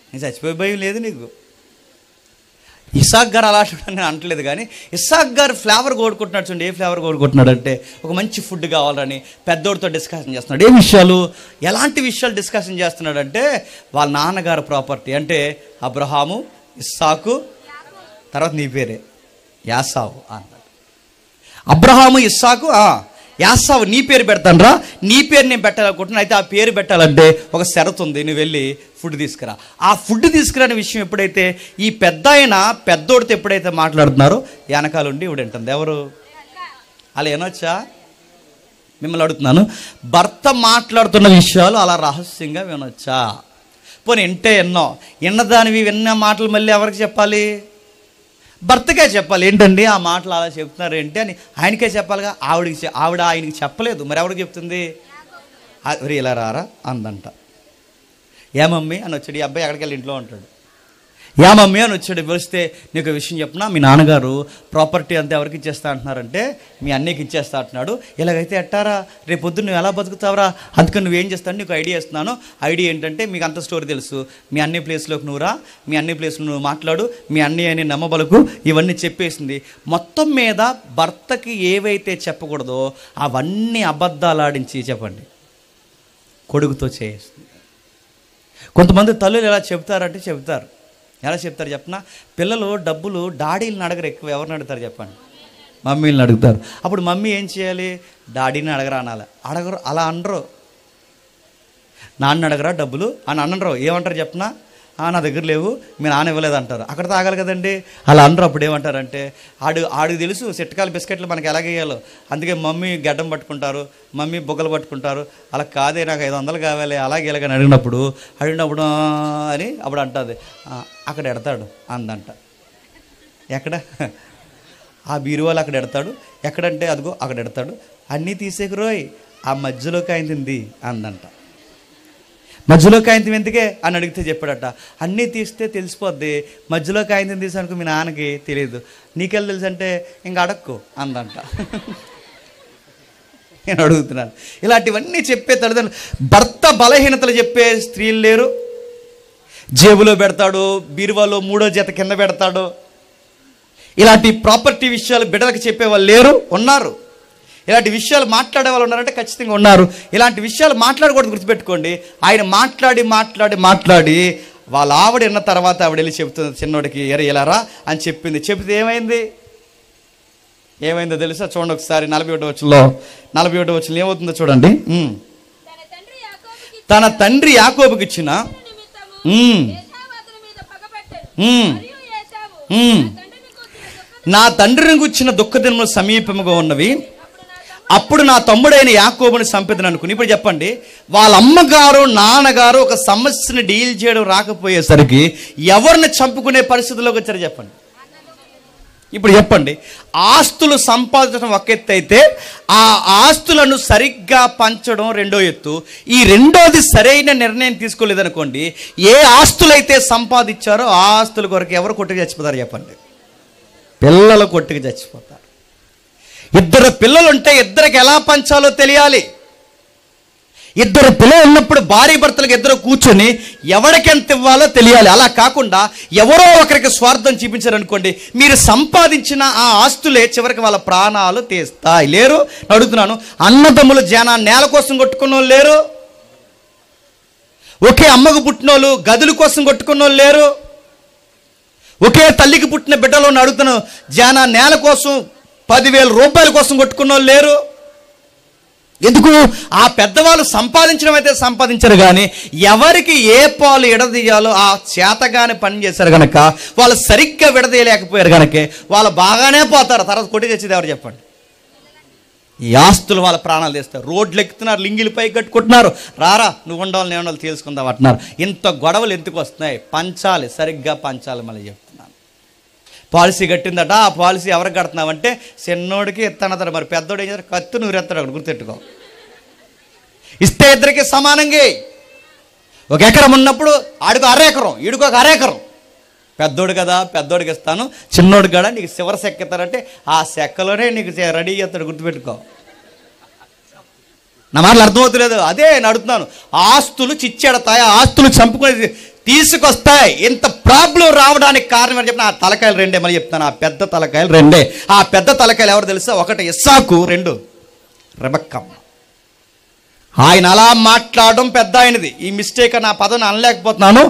Speaker 1: నేను చచ్చిపోయే భయం లేదు నీకు. ఇస్సాక్ గారు అలాంటి నేను అంటలేదు, కానీ ఇస్సాక్ గారు ఫ్లేవర్ కోరుకుంటున్నాడు. చూడండి, ఏ ఫ్లేవర్ కోరుకుంటున్నాడు అంటే ఒక మంచి ఫుడ్ కావాలని పెద్దోడితో డిస్కషన్ చేస్తున్నాడు. ఏ విషయాలు, ఎలాంటి విషయాలు డిస్కషన్ చేస్తున్నాడు అంటే వాళ్ళ నాన్నగారు ప్రాపర్టీ, అంటే అబ్రహాము, ఇస్సాకు, తర్వాత నీ పేరే యాసావు అన్నాడు. అబ్రహాము, ఇస్సాకు, యాసావు నీ పేరు పెడతాను రా, నీ పేరు నేను పెట్టాలనుకుంటున్నాను. అయితే ఆ పేరు పెట్టాలంటే ఒక షరతు ఉంది, నువ్వు వెళ్ళి ఫుడ్ తీసుకురా. ఆ ఫుడ్ తీసుకురాని విషయం ఎప్పుడైతే ఈ పెద్దోడితో ఎప్పుడైతే మాట్లాడుతున్నారో వెనకాలండి ఇవిడ ఉంటుంది. ఎవరు? అలా వినొచ్చా? మిమ్మల్ని అడుగుతున్నాను, భర్త మాట్లాడుతున్న విషయాలు అలా రహస్యంగా వినొచ్చా? పోనీ విన్నదానివి విన్న మాటలు మళ్ళీ ఎవరికి చెప్పాలి? భర్తకే చెప్పాలి. ఏంటండి ఆ మాటలు అలా చెప్తున్నారు ఏంటి అని ఆయనకే చెప్పాలిగా. ఆవిడ ఆయనకి చెప్పలేదు, మరి ఎవరికి చెప్తుంది? ఇలా రారా అందంట. ఏ మమ్మీ అని వచ్చాడు, ఈ అబ్బాయి ఎక్కడికి వెళ్ళి ఇంట్లో ఉంటాడు. యా మమ్మీ అని వచ్చాడు. పిలిస్తే నీకు విషయం చెప్పినా, మీ నాన్నగారు ప్రాపర్టీ అంతా ఎవరికి ఇచ్చేస్తా అంటున్నారంటే మీ అన్నయ్యకి ఇచ్చేస్తా అంటున్నాడు. ఇలాగైతే ఎట్టారా, రేపు పొద్దున్న నువ్వు ఎలా బతుకుతావురా, అందుకని నువ్వేం చేస్తావు, నీకు ఐడియా ఇస్తున్నాను. ఐడియా ఏంటంటే మీకు అంత స్టోరీ తెలుసు, మీ అన్నయ్య ప్లేస్లోకి నువ్వు రా, మీ అన్నయ్య ప్లేస్లో నువ్వు మాట్లాడు, మీ అన్నయ్య అని నమ్మబలకు ఇవన్నీ చెప్పేసింది. మొత్తం మీద భర్తకి ఏవైతే చెప్పకూడదో అవన్నీ అబద్ధాలు ఆడించి చెప్పండి కొడుకుతో చేస్తుంది. కొంతమంది తల్లులు ఎలా చెప్తారంటే ఎలా చెప్తారు చెప్పనా, పిల్లలు డబ్బులు డాడీలను అడగరు, ఎక్కువ ఎవరిని అడుగుతారు చెప్పండి? మమ్మీలను అడుగుతారు. అప్పుడు మమ్మీ ఏం చేయాలి? డాడీని అడగరా అనాలి. అడగరు, అలా అనరు. నాన్న అడగరా డబ్బులు అని అనరు. ఏమంటారు చెప్పనా, నా దగ్గర లేవు, మీ నాన్న ఇవ్వలేదు అంటారు. అక్కడ తాగాలి కదండి. అలా అందరూ అప్పుడు ఏమంటారంటే ఆడికి తెలుసు చిట్టకాయలు బిస్కెట్లు మనకి ఎలాగేయాలో, అందుకే మమ్మీ గడ్డం పట్టుకుంటారు, మమ్మీ బొగ్గలు పట్టుకుంటారు. అలా కాదే నాకు 500 కావాలి అలాగే ఇలాగని అడిగినప్పుడు అని అప్పుడు అంటుంది, అక్కడ ఎడతాడు అందంట. ఎక్కడ? ఆ బీరువాలు అక్కడ ఎడతాడు. ఎక్కడంటే అదిగో అక్కడ ఎడతాడు. అన్నీ తీసేకురోయ్, ఆ మధ్యలోకి అయింది అందంట. మధ్యలో కాయంతం ఎందుకే అని అడిగితే చెప్పాడట, అన్నీ తీస్తే తెలిసిపోద్ది, మధ్యలో కాయంతం తీసానుకో మీ నాన్నకి తెలియదు, నీకెళ్ళి తెలుసు అంటే ఇంకా అడక్కు అందంట. నేను అడుగుతున్నాను, ఇలాంటివన్నీ చెప్పే తల్లిదండ్రులు. భర్త బలహీనతలు చెప్పే స్త్రీలు లేరు. జేబులో పెడతాడు, బీరువాలో 3వ జత కింద పెడతాడు. ఇలాంటి ప్రాపర్టీ విషయాలు బిడ్డలకు చెప్పేవాళ్ళు లేరు, ఉన్నారు. ఇలాంటి విషయాలు మాట్లాడే వాళ్ళు ఉన్నారంటే ఖచ్చితంగా ఉన్నారు. ఇలాంటి విషయాలు మాట్లాడకూడదు, గుర్తుపెట్టుకోండి. ఆయన మాట్లాడి మాట్లాడి మాట్లాడి వాళ్ళ ఆవిడ విన్న తర్వాత ఆవిడ వెళ్ళి చెబుతుంది చిన్నోడికి, ఎలారా అని చెప్పింది. చెబితే ఏమైందో తెలుసా? చూడండి ఒకసారి 41 వచనంలో ఏమవుతుందో చూడండి. తన తండ్రి యాకోబుకి ఇచ్చిన నా తండ్రిని గుర్చిన దుఃఖదినములు సమీపముగా ఉన్నవి, అప్పుడు నా తమ్ముడైన యాకోబుని సంపెదను అనుకుని. ఇప్పుడు చెప్పండి, వాళ్ళ అమ్మగారు నాన్నగారు ఒక సమస్యని డీల్ చేయడం రాకపోయేసరికి ఎవరిని చంపుకునే పరిస్థితుల్లోకి వచ్చారో చెప్పండి. ఇప్పుడు చెప్పండి, ఆస్తులు సంపాదించడం ఒక ఎత్తు అయితే ఆ ఆస్తులను సరిగ్గా పంచడం రెండో ఎత్తు. ఈ రెండోది సరైన నిర్ణయం తీసుకోలేదనుకోండి, ఏ ఆస్తులైతే సంపాదించారో ఆ ఆస్తుల కొరకు ఎవరు కొట్టుకు చచ్చిపోతారు చెప్పండి? పిల్లలు కొట్టుకు చచ్చిపోతారు. 2 పిల్లలుంటే 2కి ఎలా పంచాలో తెలియాలి. 2 పిల్లలు ఉన్నప్పుడు భార్య భర్తలకు 2 కూర్చొని ఎవరికి ఎంత ఇవ్వాలో తెలియాలి. అలా కాకుండా ఎవరో ఒకరికి స్వార్థం చూపించారనుకోండి, మీరు సంపాదించిన ఆ ఆస్తులే చివరికి వాళ్ళ ప్రాణాలు తీస్తాయి. లేరు అడుగుతున్నాను, అన్నదమ్ములు నేల కోసం కొట్టుకున్న వాళ్ళు లేరు, ఒకే అమ్మకు పుట్టిన వాళ్ళు గదుల కోసం కొట్టుకున్న వాళ్ళు లేరు, ఒకే తల్లికి పుట్టిన బిడ్డలు అడుగుతున్నాను నేల కోసం 10,000 రూపాయల కోసం కొట్టుకున్న వాళ్ళు లేరు. ఎందుకు? ఆ పెద్దవాళ్ళు సంపాదించడం అయితే సంపాదించారు, కానీ ఎవరికి ఏ పాలు విడదీయాలో ఆ చేతగానే పని చేశారు కనుక వాళ్ళు సరిగ్గా విడదీయలేకపోయారు కనుక వాళ్ళు బాగానే పోతారు. తర్వాత కొట్టి తెచ్చేది ఎవరు చెప్పండి? ఈ ఆస్తులు వాళ్ళ ప్రాణాలు తీస్తారు. రోడ్లు ఎక్కుతున్నారు, లింగిలు పైకి కట్టుకుంటున్నారు, రారా నువ్వు ఉండాలి నేను ఉండాలి తెలుసుకుందాం అంటున్నారు. ఇంత గొడవలు ఎందుకు వస్తున్నాయి? పంచాలి, సరిగ్గా పంచాలి. మళ్ళీ చెప్తున్నాను, పాలసీ కట్టిందట, ఆ పాలసీ ఎవరికి కడుతున్నావంటే చిన్నోడికి ఇస్తానతాడు. మరి పెద్దోడు ఏం చేస్తారు? కత్తి నూరెత్తాడు. అక్కడ గుర్తెట్టుకో, ఇస్తే 2కి సమానంగా. 1 ఎకరం ఉన్నప్పుడు ఆడికి 1/2 ఎకరం, ఈడికి 1/2 ఎకరం. పెద్దోడు కదా, పెద్దోడికి ఇస్తాను, చిన్నోడికి కూడా నీకు చివరి సెక్క ఇస్తారంటే ఆ సెక్కలోనే నీకు రెడీ చేస్తాడు. గుర్తుపెట్టుకో, నా మాటలు అర్థమవుతలేదు. అదే నేను అడుగుతున్నాను, ఆస్తులు చిచ్చెడతాయి, ఆస్తులు చంపుకుని తీసుకొస్తాయి. ఇంత ప్రాబ్లం రావడానికి కారణం అని చెప్పిన ఆ తలకాయలు 2. మళ్ళీ చెప్తాను, ఆ పెద్ద తలకాయలు 2. ఆ పెద్ద తలకాయలు ఎవరు తెలుసా? 1 ఇస్సాకు, 2 రెబెక్కమ్మ. ఆయన అలా మాట్లాడడం పెద్ద ఆయనది. ఈ మిస్టేక్ అని ఆ పదం అనలేకపోతున్నాను.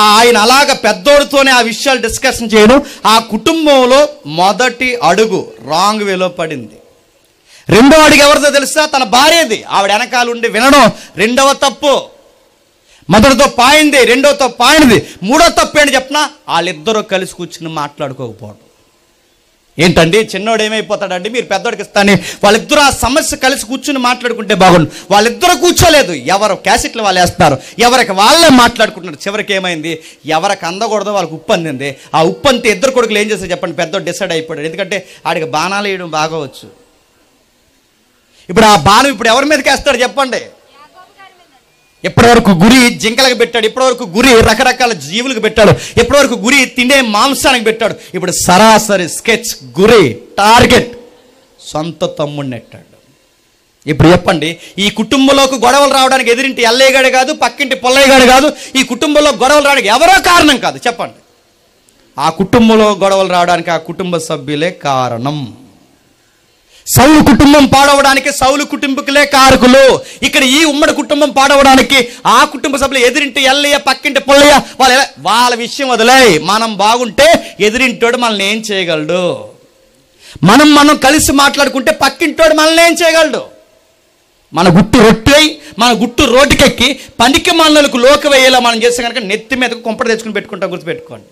Speaker 1: ఆయన అలాగ పెద్దోడితోనే ఆ విషయాలు డిస్కషన్ చేయడం ఆ కుటుంబంలో మొదటి అడుగు రాంగ్ వేలో పడింది. 2వ అడుగు ఎవరిదో తెలుసా? తన భార్యది. ఆవిడ వెనకాల ఉండి వినడం 2వ తప్పు. మొదటితో పాయింది, 2వతో పాయింది. 3వ తప్పు ఏంటి చెప్పినా? వాళ్ళిద్దరూ కలిసి కూర్చుని మాట్లాడుకోకపోవడం. ఏంటండి చిన్నోడు ఏమైపోతాడండి, మీరు పెద్దోడికి ఇస్తాను, వాళ్ళిద్దరూ ఆ సమస్య కలిసి కూర్చుని మాట్లాడుకుంటే బాగుండు. వాళ్ళిద్దరూ కూర్చోలేదు, ఎవరు క్యాసెట్లు వాళ్ళు వేస్తున్నారు, ఎవరికి వాళ్ళే మాట్లాడుకుంటున్నారు. చివరికి ఏమైంది? ఎవరికి అందకూడదో వాళ్ళకి ఉప్పు అందింది. ఆ ఉప్పు అంతే 2 కొడుకులు ఏం చేస్తారు చెప్పండి? పెద్దోడు డిసైడ్ అయిపోయాడు, ఎందుకంటే ఆడికి బాణాలు వేయడం బాగవచ్చు. ఇప్పుడు ఆ బాణం ఇప్పుడు ఎవరి మీదకి వేస్తాడు చెప్పండి? ఇప్పటివరకు గురి జింకలకు పెట్టాడు, ఇప్పటివరకు గురి రకరకాల జీవులకు పెట్టాడు, ఇప్పటివరకు గురి తినే మాంసానికి పెట్టాడు. ఇప్పుడు సరాసరి స్కెచ్ గురి టార్గెట్ సొంత తమ్ముడిని నెట్టాడు. ఇప్పుడు చెప్పండి, ఈ కుటుంబంలోకి గొడవలు రావడానికి ఎదురింటి ఎల్లయ్యగాడు కాదు, పక్కింటి పొల్లయ్యగాడు కాదు, ఈ కుటుంబంలో గొడవలు రావడానికి ఎవరో కారణం కాదు చెప్పండి. ఆ కుటుంబంలో గొడవలు రావడానికి ఆ కుటుంబ సభ్యులే కారణం. సౌలు కుటుంబం పాడవడానికి సౌలు కుటుంబకులే కారకులు. ఇక్కడ ఈ ఉమ్మడి కుటుంబం పాడవడానికి ఆ కుటుంబ సభ్యులు ఎదిరింటి ఎల్లయ్య పక్కింటి పొల్లయ్య వాళ్ళ విషయం వదిలే. మనం బాగుంటే ఎదిరింటోడు మనల్ని ఏం చేయగలడు? మనం కలిసి మాట్లాడుకుంటే పక్కింటోడు మనల్ని ఏం చేయగలడు? మన గుట్టు రొట్టె మన గుట్టు రోడ్డుకెక్కి పనికి మనలకు లోకి వేయేలా మనం చేస్తే కనుక నెత్తి మీదకు కొంపట తెచ్చుకుని పెట్టుకుంటాం. గుర్తుపెట్టుకోండి.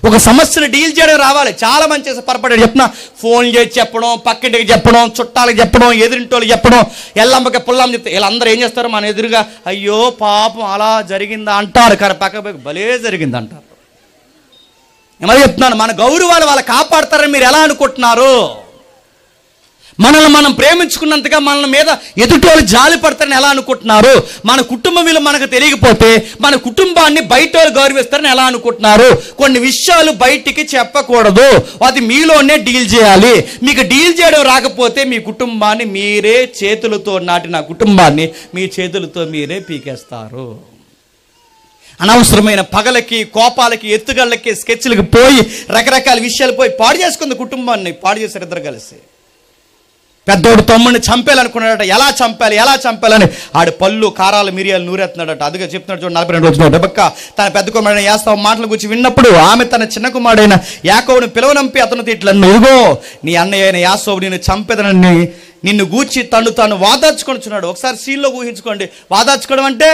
Speaker 1: ఒక సమస్యను డీల్ చేయడం రావాలి. చాలా మంది చేసే పొరపాటు చెప్తున్నా, ఫోన్ చేసి చెప్పడం, పక్కింటికి చెప్పడం, చుట్టాలకు చెప్పడం, ఎదురింటోళ్ళకి చెప్పడం, ఎల్లమ్మకి పుల్లమ్మ చెప్తే వీళ్ళందరూ ఏం చేస్తారు, మన ఎదురుగా అయ్యో పాపం అలా జరిగిందా అంటారు, కానీ పక్క భలే జరిగింది అంటారు. ఏమని చెప్తున్నాను, మన గౌరవాలు వాళ్ళు కాపాడతారని మీరు ఎలా అనుకుంటున్నారు? మనల్ని మనం ప్రేమించుకున్నంతగా మన మీద ఎదుటోళ్ళు జాలి పడతారని ఎలా అనుకుంటున్నారు? మన కుటుంబ విలువ మనకు తెలియకపోతే మన కుటుంబాన్ని బయట వాళ్ళు గౌరవిస్తారని ఎలా అనుకుంటున్నారు? కొన్ని విషయాలు బయటికి చెప్పకూడదు, అది మీలోనే డీల్ చేయాలి. మీకు డీల్ చేయడం రాకపోతే మీ కుటుంబాన్ని మీరే చేతులతో నాటిన కుటుంబాన్ని మీ చేతులతో మీరే పీకేస్తారు. అనవసరమైన పగలకి, కోపాలకి, ఎత్తుగళ్ళకి, స్కెచ్లకి పోయి రకరకాల విషయాలు పోయి పాడు చేసుకుంది కుటుంబాన్ని. పాడు చేశారు ఇద్దరు కలిసి. పెద్దోడు తమ్ముడిని చంపేయాలనుకున్నాడట. ఎలా చంపాలని ఆడు పళ్ళు, కారాలు, మిరియాలు నూరెత్తున్నాడట. అదిగా చెప్తున్నాడు చూడండి 42 రోజులు. రెబెక్కా తన పెద్ద కుమారుడైన యాకోబు మాటలు గురించి విన్నప్పుడు ఆమె తన చిన్న కుమారుడైన యాకోబుని పిలువనంపి అతను ఇట్లను, ఇదిగో నీ అన్నయ్య అయిన యాకోబు నిన్ను చంపేదనని నిన్ను గూర్చి తాను వాదార్చుకొనిచున్నాడు. ఒకసారి సీన్లో ఊహించుకోండి. వాదార్చుకోవడం అంటే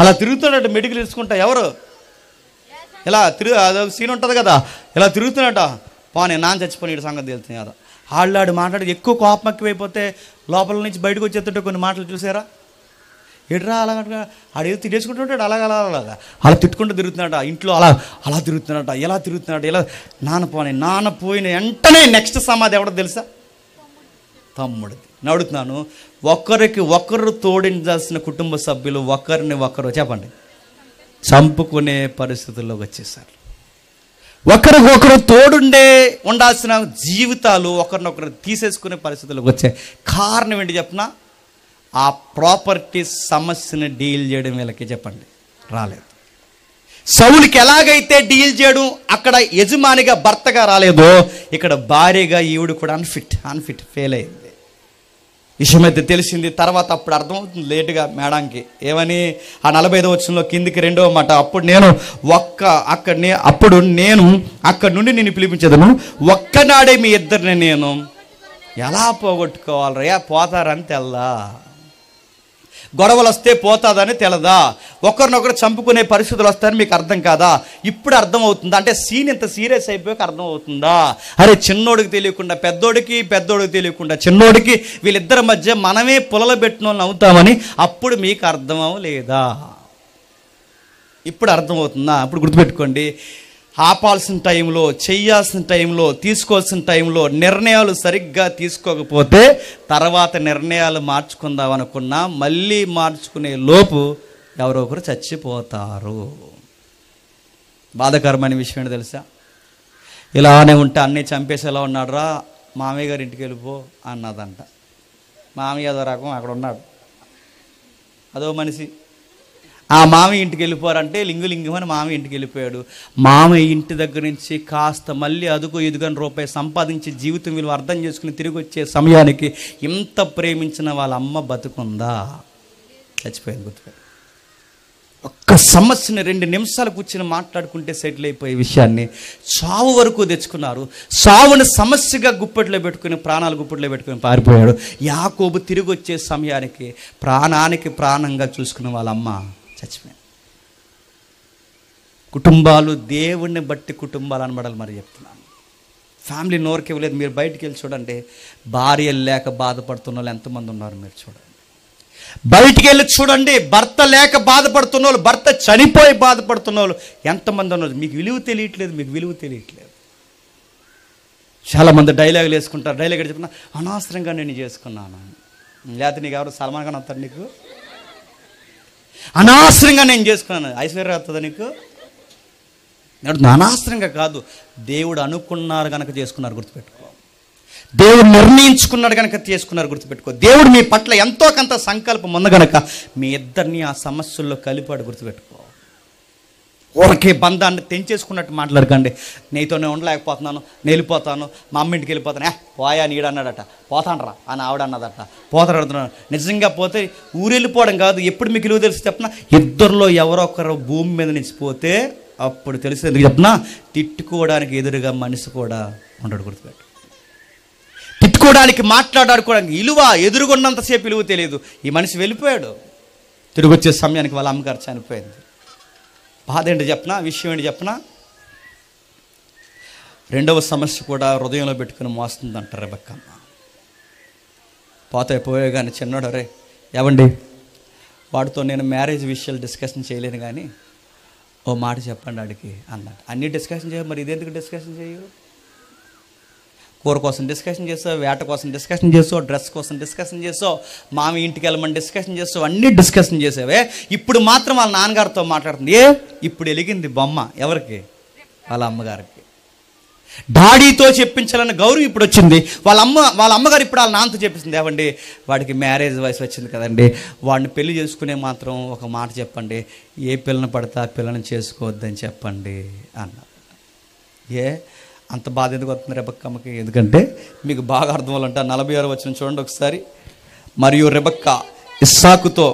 Speaker 1: అలా తిరుగుతున్నాడట, మెడికల్ తీసుకుంటా. ఎవరు ఇలా అదొక సీన్ ఉంటుంది కదా, ఇలా తిరుగుతున్నాడట. పోనీ నాన్న చచ్చిపోయిన సంగతి తెలుస్తుంది కదా. ఆళ్ళాడు మాట్లాడి ఎక్కువ కోపం ఎక్కువైపోతే లోపల నుంచి బయటకు వచ్చేస్తుంటే కొన్ని మాటలు చూసారా? ఎడ్రా అలాగ ఆడేదో తిట్టేసుకుంటుంటాడు, అలా తిట్టుకుంటూ తిరుగుతున్నాడు. ఇంట్లో అలా తిరుగుతున్నాడట, ఎలా తిరుగుతున్నాడు, ఇలా నాన్న పోయిన వెంటనే నెక్స్ట్ సమాధి ఎవడో తెలుసా? తమ్ముడిది. అడుగుతున్నాను, ఒకరికి ఒకరు తోడించాల్సిన కుటుంబ సభ్యులు ఒకరిని ఒకరు చెప్పండి చంపుకునే పరిస్థితుల్లోకి వచ్చేసారు. ఒకరికొకరు తోడుండే ఉండాల్సిన జీవితాలు ఒకరినొకరు తీసేసుకునే పరిస్థితుల్లోకి వచ్చాయి. కారణం ఏంటి చెప్పనా? ఆ ప్రాపర్టీ సమస్యని డీల్ చేయడం వీళ్ళకి చెప్పండి రాలేదు. సౌలుకి ఎలాగైతే డీల్ చేయడం అక్కడ యజమానిగా భర్తగా రాలేదో, ఇక్కడ భార్యగా ఈవిడ కూడా అన్ఫిట్ ఫెయిల్ అయింది. విషయమైతే తెలిసింది. తర్వాత అప్పుడు అర్థమవుతుంది లేటుగా మేడంకి. ఏమని? ఆ 45వ వచనంలో కిందికి 2వ మాట, అప్పుడు నేను అక్కడి నుండి నేను పిలిపించేదను, ఒక్కనాడే మీ ఇద్దరిని నేను ఎలా పోగొట్టుకోవాలరా? పోతారని తెల్దా? గొడవలు వస్తే పోతాదని తెలదా? ఒకరినొకరు చంపుకునే పరిస్థితులు వస్తాయని మీకు అర్థం కాదా? ఇప్పుడు అర్థమవుతుందా? అంటే సీన్ ఇంత సీరియస్ అయిపోయాక అర్థమవుతుందా? అరే చిన్నోడికి తెలియకుండా పెద్దోడికి, పెద్దోడికి తెలియకుండా చిన్నోడికి, వీళ్ళిద్దరి మధ్య మనమే పులలు పెట్టిన వాళ్ళని అవుతామని అప్పుడు మీకు అర్థం అవ్వలేదా? ఇప్పుడు అర్థమవుతుందా? అప్పుడు గుర్తుపెట్టుకోండి, ఆపాల్సిన టైంలో, చెయ్యాల్సిన టైంలో, తీసుకోవాల్సిన టైంలో నిర్ణయాలు సరిగ్గా తీసుకోకపోతే తర్వాత నిర్ణయాలు మార్చుకుందాం అనుకున్నా మళ్ళీ మార్చుకునే లోపు ఎవరో ఒకరు చచ్చిపోతారు. బాధాకరమైన విషయం ఏంటో తెలుసా? ఇలానే ఉంటే అన్నీ చంపేసేలా ఉన్నాడురా, మామయ్య గారి ఇంటికి వెళ్ళిపో అన్నదంట. మామయ్య అదో రకం అక్కడ ఉన్నాడు, అదో మనిషి. ఆ మామయ్య ఇంటికి వెళ్ళిపోరంటే లింగులింగమని మామయ్య ఇంటికి వెళ్ళిపోయాడు. మామయ్య ఇంటి దగ్గర నుంచి కాస్త మళ్ళీ అదుగు ఇదుగని రూపాయి సంపాదించి జీవితం విలువ అర్థం చేసుకుని తిరిగి వచ్చే సమయానికి ఇంత ప్రేమించిన వాళ్ళ అమ్మ బతుకుందా? చచ్చిపోయింది. గుర్తుపెట్టు. ఒక్క సమస్యని 2 నిమిషాలు కూర్చొని మాట్లాడుకుంటే సెటిల్ అయిపోయే విషయాన్ని చావు వరకు తెచ్చుకున్నారు. చావుని సమస్యగా గుప్పెట్లో పెట్టుకుని, ప్రాణాలు గుప్పెట్లో పెట్టుకుని పారిపోయాడు. యాకోబు తిరిగి వచ్చే సమయానికి ప్రాణానికి ప్రాణంగా చూసుకున్న వాళ్ళమ్మ చచ్చిపోయింది. కుటుంబాలు దేవుణ్ణి బట్టి కుటుంబాలు అనబడాలి. మరి చెప్తున్నాను, ఫ్యామిలీ నోరుకి ఇవ్వలేదు. మీరు బయటికి వెళ్ళి చూడండి, భార్యలు లేక బాధపడుతున్న వాళ్ళు ఎంతమంది ఉన్నారు మీరు చూడండి. బయటికి వెళ్ళి చూడండి, భర్త లేక బాధపడుతున్న వాళ్ళు, భర్త చనిపోయి బాధపడుతున్న వాళ్ళు ఎంతమంది ఉన్నారు. మీకు విలువ తెలియట్లేదు. చాలామంది డైలాగులు వేసుకుంటారు. డైలాగ్ చెప్పుకున్నా, అనవసరంగా నేను చేసుకున్నాను. లేకపోతే నీకు ఎవరు సల్మాన్ ఖాన్ వస్తాడు? నీకు అనవసరంగా నేను చేసుకున్నాను. ఐశ్వర్య వస్తుందా నీకు? అనవసరంగా కాదు, దేవుడు అనుకున్నారు కనుక చేసుకున్నారు. గుర్తుపెట్టుకో. దేవుడు నిర్ణయించుకున్నాడు కనుక చేసుకున్నారు. గుర్తుపెట్టుకో. దేవుడు మీ పట్ల ఎంతో కొంత సంకల్పం ఉంది కనుక మీ ఇద్దరిని ఆ సమస్యల్లో కలిపాడు. గుర్తుపెట్టుకో. ఊరికే బంధాన్ని తెంచేసుకున్నట్టు మాట్లాడకండి. నీతోనే ఉండలేకపోతున్నాను, నేను వెళ్ళిపోతాను, మా అమ్మ ఇంటికి వెళ్ళిపోతాను. పోయా నీడు అన్నాడట, పోతానరా అని ఆవిడ అన్నదట. పోతాడు. నిజంగా పోతే ఊరెళ్ళిపోవడం కాదు, ఎప్పుడు మీకు విలువ తెలిసి చెప్పిన, ఇద్దరిలో ఎవరో ఒకరు భూమి మీద నుంచి పోతే అప్పుడు తెలిసి. ఎందుకు చెప్పినా, తిట్టుకోవడానికి ఎదురుగా మనిషి కూడా ఉండడు. గుర్తుపెట్టు. నవ్వుకోవడానికి మాట్లాడుకోవడానికి విలువ ఎదురుగున్నంతసేపు విలువ తెలియదు. ఈ మనిషి వెళ్ళిపోయాడు. తిరిగి వచ్చే సమయానికి వాళ్ళ అమ్మగారు చనిపోయింది. బాధ ఏంటి చెప్పనా, విషయం ఏంటి చెప్పనా, రెండవ సమస్య కూడా హృదయంలో పెట్టుకుని మోస్తుందంట రెబెక్కమ్మ. పోయే కానీ చిన్నోడు, రే ఏవండి వాడితో నేను మ్యారేజ్ విషయాలు డిస్కషన్ చేయలేను కానీ ఓ మాట చెప్పండి అడిగి అన్నాడు. అన్నీ డిస్కషన్ చేయవు, మరి ఇదెందుకు డిస్కషన్ చేయవు? కూర కోసం డిస్కషన్ చేసావు, వేట కోసం డిస్కషన్ చేసావు, డ్రెస్ కోసం డిస్కషన్ చేసావు, మామి ఇంటికి వెళ్ళమని డిస్కషన్ చేసావు, అన్నీ డిస్కషన్ చేసావే. ఇప్పుడు మాత్రం వాళ్ళ నాన్నగారితో మాట్లాడుతుంది. ఇప్పుడు వెలిగింది బొమ్మ ఎవరికి? వాళ్ళ అమ్మగారికి. డాడీతో చెప్పించాలన్న గౌరవం ఇప్పుడు వచ్చింది. వాళ్ళ అమ్మగారు ఇప్పుడు వాళ్ళ నాన్నతో చెప్పిస్తుంది, ఏమండి వాడికి మ్యారేజ్ వయసు వచ్చింది కదండి, వాడిని పెళ్లి చేసుకునే మాత్రం ఒక మాట చెప్పండి, ఏ పిల్లని పడితే ఆ పిల్లని చేసుకోవద్దని చెప్పండి అన్నారు. అంత బాధ ఎందుకు వస్తుంది రెబెక్కమ్మకి? ఎందుకంటే మీకు బాగా అర్థం అవ్వాలంటే 46వ వచనం చూడండి ఒకసారి. మరియు రెబెక్క ఇస్సాకుతో,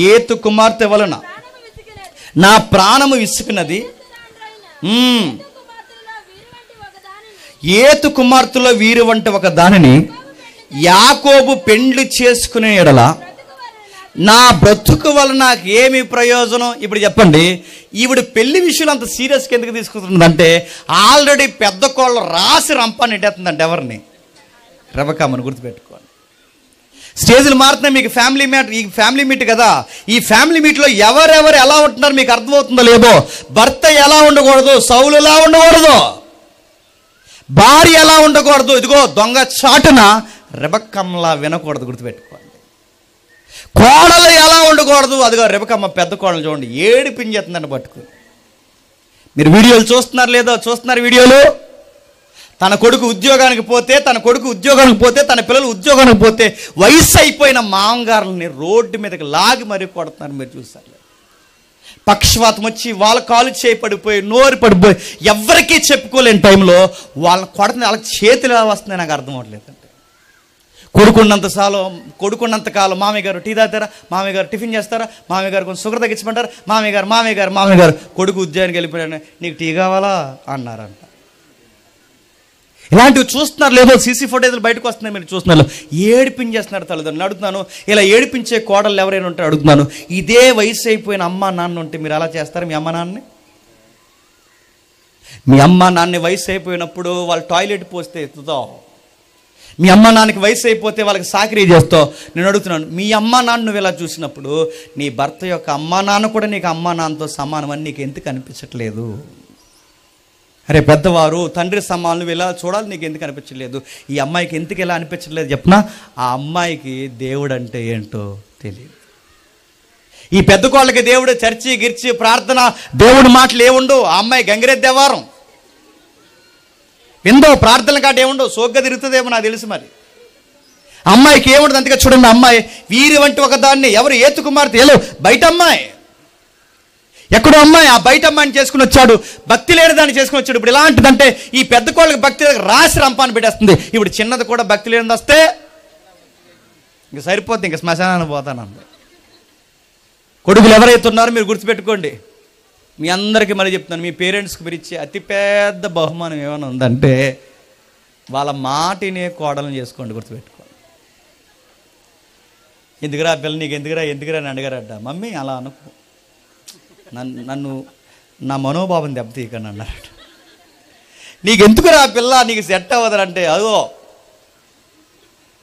Speaker 1: ఏతు కుమార్తె వలన నా ప్రాణము విసుకున్నది, ఏతు కుమార్తెలో వీరు వంటి ఒక దానిని యాకోబు పెండ్లి చేసుకునే ఎడల నా బ్రతుకు వల్ల నాకు ఏమి ప్రయోజనం? ఇప్పుడు చెప్పండి, ఈవిడ పెళ్లి విషయంలో అంత సీరియస్గా ఎందుకు తీసుకుంటుందంటే ఆల్రెడీ పెద్ద కోళ్ళు రాసి రంపాన్ని నెట్టేస్తుందంటే ఎవరిని? రెబెక్కమ్మని. గుర్తుపెట్టుకోండి. స్టేజ్లు మారుతున్నాయి. మీకు ఈ ఫ్యామిలీ మీట్ కదా, ఈ ఫ్యామిలీ మీట్లో ఎవరెవరు ఎలా ఉంటున్నారు మీకు అర్థమవుతుందో లేదో. భర్త ఎలా ఉండకూడదు? సౌలులా ఉండకూడదు. భార్య ఎలా ఉండకూడదు? ఇదిగో దొంగ చాటున రెబెక్కమ్మలా వినకూడదు. గుర్తుపెట్టుకోండి. కోడలు ఎలా ఉండకూడదు? అదిగో రెబెక్కమ్మ పెద్ద కోడలు చూడండి ఏడిపించేస్తుందండి పట్టుకుని. మీరు వీడియోలు చూస్తున్నారు లేదో? చూస్తున్నారు వీడియోలు. తన కొడుకు ఉద్యోగానికి పోతే, తన పిల్లలు ఉద్యోగానికి పోతే వయసు అయిపోయిన మామగారులని రోడ్డు మీదకి లాగి మరీ కొడుతున్నారు. మీరు చూస్తారు. పక్షవాతం వచ్చి వాళ్ళ కాలు చేయి పడిపోయి, నోరు పడిపోయి, ఎవరికీ చెప్పుకోలేని టైంలో వాళ్ళని కొడుతున్న వాళ్ళకి చేతులు ఎలా వస్తున్నాయి నాకు అర్థం అవ్వట్లేదండి. కొడుకున్నంత కాలం మామయ్య గారు టీ తాగుతారా, మామయ్య గారు టిఫిన్ చేస్తారా, మామయ్య గారు కొంచెం షుగర్ తగ్గించమంటారా, మామయ్య గారు కొడుకు ఉద్యోగానికి వెళ్ళిపోయాడు, నీకు టీ కావాలా అన్నారంట. ఇలాంటివి చూస్తున్నారు లేదో? సీసీ ఫుటేజ్లు బయటకు వస్తున్నాయి, మీరు చూస్తున్నారు. ఏడిపించేస్తున్నారు తల్లిదండ్రులు. అడుగుతున్నాను, ఇలా ఏడిపించే కోడలు ఎవరైనా ఉంటే అడుగుతున్నాను, ఇదే వయసు అయిపోయిన అమ్మ నాన్న ఉంటే మీరు అలా చేస్తారు? మీ అమ్మ నాన్నని వయసు అయిపోయినప్పుడు వాళ్ళు టాయిలెట్ పోస్తే ఎత్తుతావు, మీ అమ్మ నాన్నకి వయసు అయిపోతే వాళ్ళకి సాకిరీ చేస్తావు. నేను అడుగుతున్నాను, మీ అమ్మ నాన్న నువ్వు ఇలా చూసినప్పుడు నీ భర్త యొక్క అమ్మ నాన్న కూడా నీకు అమ్మ నాన్నతో సమానం అని నీకు ఎందుకు అనిపించట్లేదు? అరే పెద్దవారు తండ్రి సమానం నువ్వు ఇలా చూడాలి, నీకు ఎందుకు అనిపించలేదు? ఈ అమ్మాయికి ఎందుకు ఎలా అనిపించట్లేదు చెప్పనా? ఆ అమ్మాయికి దేవుడు అంటే ఏంటో తెలియదు. ఈ పెద్ద కోళ్ళకి దేవుడు చర్చి గిర్చి ప్రార్థన దేవుడి మాటలు ఏముండవు. ఆ అమ్మాయి గంగిరెద్దు దేవారం విందో, ప్రార్థనలు కాట ఏముండవు, సోగ్గా తిరుగుతుందేమో నాకు తెలుసు. మరి అమ్మాయికి ఏముండదు. అందుకే చూడండి, అమ్మాయి వీరి వంటి ఒక దాన్ని, ఎవరు? ఏతు కుమార్తె. ఏలో బయట అమ్మాయి, ఎక్కడో అమ్మాయి, ఆ బయట అమ్మాయిని చేసుకుని వచ్చాడు, భక్తి లేని దాన్ని చేసుకుని వచ్చాడు. ఇప్పుడు ఎలాంటిదంటే ఈ పెద్ద కోళ్ళకి భక్తి రాసి రంపాన్ని పెట్టేస్తుంది. ఇప్పుడు చిన్నది కూడా భక్తి లేనిది వస్తే ఇంక సరిపోతుంది, ఇంక శ్మశానాన్ని పోతానంది. కొడుకులు ఎవరైతే ఉన్నారో మీరు గుర్తుపెట్టుకోండి. మీ అందరికీ మళ్ళీ చెప్తున్నాను, మీ పేరెంట్స్కి మీరు ఇచ్చే అతిపెద్ద బహుమానం ఏమైనా ఉందంటే వాళ్ళ మాటినే కోడలను చేసుకోండి. గుర్తుపెట్టుకోండి. ఎందుకురా పిల్ల, నీకు ఎందుకురా అని అడిగారట. మమ్మీ అలా అనుకో, నన్ను నా మనోభావం దెబ్బతీయకండి అన్నారట. నీకెందుకురా పిల్ల, నీకు సెట్ అవ్వదంటే, అదో